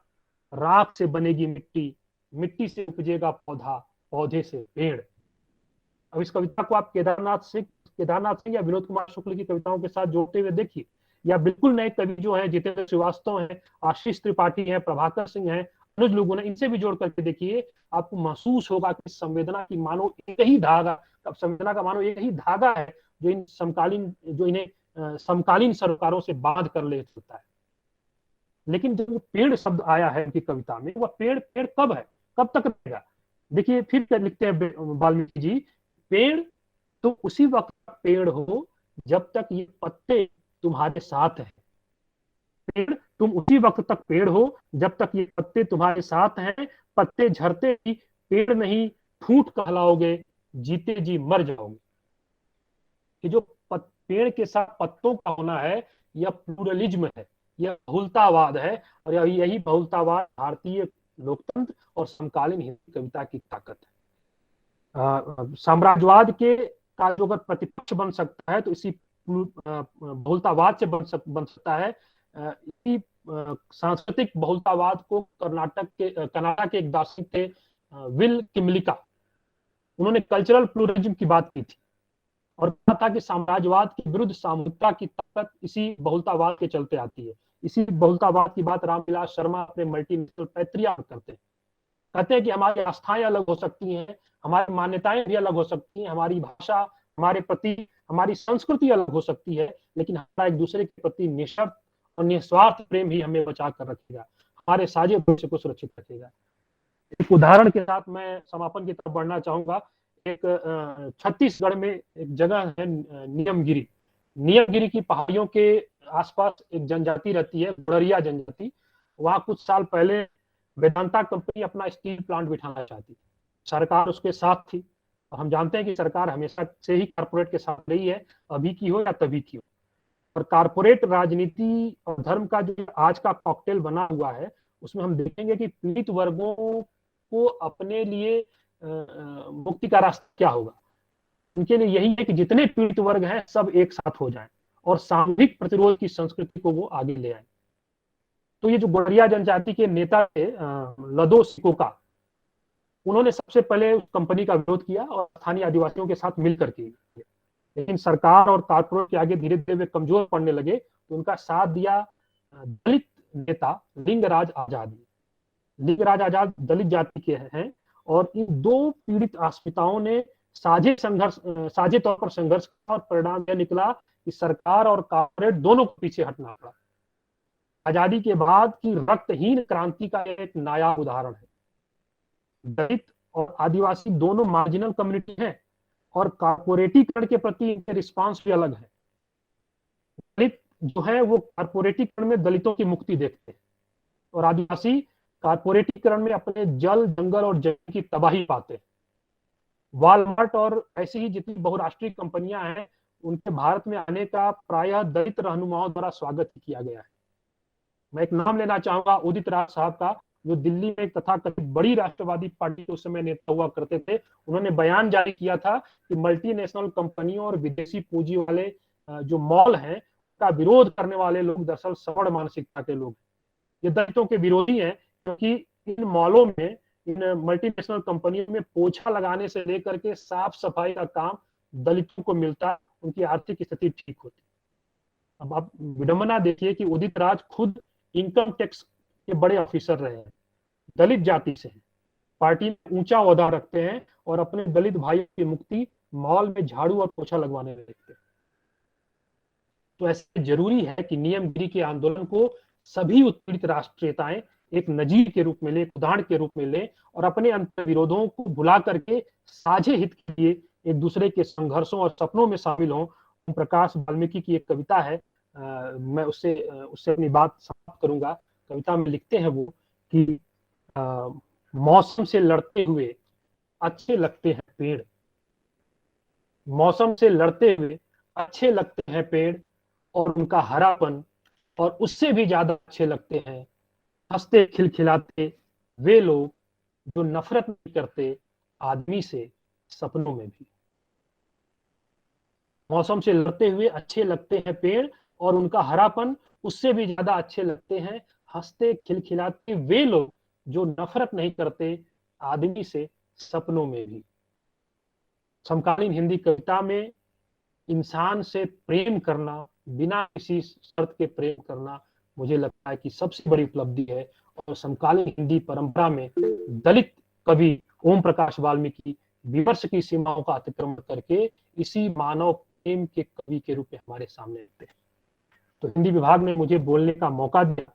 राख से बनेगी मिट्टी, मिट्टी से उपजेगा पौधा, पौधे से पेड़। अब इस कविता को आप केदारनाथ सिंह या विनोद कुमार शुक्ल की कविताओं के साथ जोड़ते हुए देखिए, या बिल्कुल नए कवि जो हैं, जितेंद्र श्रीवास्तव हैं, आशीष त्रिपाठी हैं, प्रभाकर सिंह हैं, अनुज लुगुन है, इनसे भी जोड़ करके देखिए। आपको महसूस होगा कि संवेदना की मानो एक ही धागा, संवेदना का मानो एक ही धागा है जो इन्हें समकालीन सरोकारों से बांध कर ले चलता है। लेकिन जब पेड़ शब्द आया है उनकी कविता में, वह पेड़ पेड़ कब है, कब तक रहेगा? देखिए फिर क्या लिखते हैं वाल्मीकि जी, पेड़ तो उसी वक्त पेड़ हो जब तक ये पत्ते तुम्हारे साथ हैं। पेड़ तुम उसी वक्त तक पेड़ हो जब तक ये पत्ते तुम्हारे साथ हैं। पत्ते झड़ते ही पेड़ नहीं ठूंठ कहलाओगे, जीते जी मर जाओगे। कि जो पेड़ के साथ पत्तों का होना है, यह प्लूरलिज्म है, यह बहुलतावाद है। और यही बहुलतावाद भारतीय लोकतंत्र और समकालीन हिंदी कविता की ताकत है। साम्राज्यवाद के का जो अगर प्रतिपक्ष बन सकता है तो इसी बहुलतावाद से बन सकता है। इसी सांस्कृतिक बहुलतावाद को कनाडा के एक दार्शनिक थे विल किमलिका, उन्होंने कल्चरल प्लूरलिज्म की बात की थी और कहा था कि साम्राज्यवाद के विरुद्ध सामूहिकता की ताकत इसी बहुलतावाद के चलते आती है। इसी बहुलतावाद की बात रामविलास शर्मा अपने मल्टीनेशनल पैट्रिया में करते हैं। कहते हैं कि हमारी आस्थाएं अलग हो सकती हैं, हमारी मान्यताएं भी अलग हो सकती हैं, हमारी भाषा, हमारे प्रति हमारी संस्कृति अलग हो सकती है, लेकिन हमारा एक दूसरे के प्रति निःशर्त और निस्वार्थ प्रेम ही हमें बचा कर रखेगा, हमारे साझे भविष्य को सुरक्षित रखेगा। एक उदाहरण के साथ मैं समापन की तरफ बढ़ना चाहूंगा। एक छत्तीसगढ़ में एक जगह है नियमगिरी। नियमगिरी की पहाड़ियों के आसपास एक जनजाति रहती है, गुड़रिया जनजाति। वहां कुछ साल पहले वेदांता कंपनी अपना स्टील प्लांट बिठाना चाहती थी, सरकार उसके साथ थी। और हम जानते हैं कि सरकार हमेशा से ही कारपोरेट के साथ रही है, अभी की हो या तभी की हो। और कारपोरेट राजनीति और धर्म का जो आज का कॉकटेल बना हुआ है, उसमें हम देखेंगे कि पीड़ित वर्गों को अपने लिए मुक्ति का रास्ता क्या होगा। उनके लिए यही है कि जितने पीड़ित वर्ग हैं सब एक साथ हो जाएं और सामूहिक प्रतिरोध की संस्कृति को वो आगे ले आए। तो ये जो गुड़रिया जनजाति के नेता थे लदो सिकोका, उन्होंने सबसे पहले उस कंपनी का विरोध किया और स्थानीय आदिवासियों के साथ मिलकर के। लेकिन सरकार और कारपोरेट के आगे धीरे धीरे वे कमजोर पड़ने लगे, तो उनका साथ दिया दलित नेता लिंगराज आजाद। लिंगराज आजाद दलित जाति के हैं और इन दो पीड़ित अस्मिताओं ने साझे तौर पर संघर्ष किया और परिणाम यह निकला कि सरकार और कारपोरेट दोनों को पीछे हटना पड़ा। आजादी के बाद की रक्तहीन क्रांति का एक नायाब उदाहरण है। दलित और आदिवासी दोनों मार्जिनल कम्युनिटी हैं और कारपोरेटीकरण के प्रति इनके रिस्पांस भी अलग है। दलित जो है वो कारपोरेटीकरण में दलितों की मुक्ति देखते हैं और आदिवासी कारपोरेटीकरण में अपने जल, जंगल और जमीन की तबाही पाते हैं। वॉलमार्ट और ऐसी ही जितनी बहुराष्ट्रीय कंपनियां हैं, उनके भारत में आने का प्रायः दलित रहनुमाओं द्वारा स्वागत किया गया है। मैं एक नाम लेना चाहूंगा उदित राज साहब का, जो दिल्ली में तथाकथित बड़ी राष्ट्रवादी पार्टी के उस समय नेता हुआ करते थे। उन्होंने बयान जारी किया था कि मल्टीनेशनल कंपनियों और विदेशी पूंजी वाले जो मॉल हैं का विरोध करने वाले लोग दरअसल सवर्ण मानसिकता के लोग, ये दलितों के विरोधी हैं, क्योंकि इन मॉलों में, इन मल्टीनेशनल कंपनियों में पोछा लगाने से लेकर के साफ सफाई का काम दलितों को मिलता, उनकी आर्थिक स्थिति ठीक होती। अब आप विडंबना देखिए कि उदित राज खुद इनकम टैक्स के बड़े ऑफिसर रहे हैं, दलित जाति से हैं, पार्टी में ऊंचा ओहदा रखते हैं और अपने दलित भाइयों की मुक्ति मॉल में झाड़ू और पोछा लगवाने में देखते हैं। तो ऐसे जरूरी है कि नियमगिरी के आंदोलन को सभी उत्पीड़ित राष्ट्रीयताएं एक नजीर के रूप में ले, उदाहरण के रूप में ले और अपने अंतर विरोधों को भुला करके साझे हित के लिए एक दूसरे के संघर्षों और सपनों में शामिल हों। ओम प्रकाश वाल्मीकि की एक कविता है, मैं उससे अपनी बात समाप्त करूंगा। कविता में लिखते हैं वो कि मौसम से लड़ते हुए अच्छे लगते हैं पेड़, मौसम से लड़ते हुए अच्छे लगते हैं पेड़, और उनका हरापन और उससे भी ज्यादा अच्छे लगते हैं हंसते खिलखिलाते वे लोग जो नफरत नहीं करते आदमी से सपनों में भी। मौसम से लड़ते हुए अच्छे लगते हैं पेड़, और उनका हरापन उससे भी ज्यादा अच्छे लगते हैं हंसते खिलखिलाते वे लोग जो नफरत नहीं करते आदमी से सपनों में भी। समकालीन हिंदी कविता में इंसान से प्रेम करना, बिना किसी शर्त के प्रेम करना, मुझे लगता है कि सबसे बड़ी उपलब्धि है। और समकालीन हिंदी परंपरा में दलित कवि ओम प्रकाश वाल्मीकि विमर्श की सीमाओं का अतिक्रमण करके इसी मानव प्रेम के कवि के रूप में हमारे सामने आते हैं। तो हिंदी विभाग ने मुझे बोलने का मौका दिया,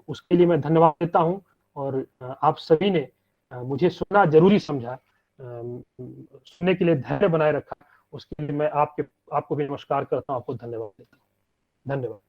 उसके लिए मैं धन्यवाद देता हूं। और आप सभी ने मुझे सुनना जरूरी समझा, सुनने के लिए धैर्य बनाए रखा, उसके लिए मैं आपको भी नमस्कार करता हूं, आपको धन्यवाद देता हूं। धन्यवाद।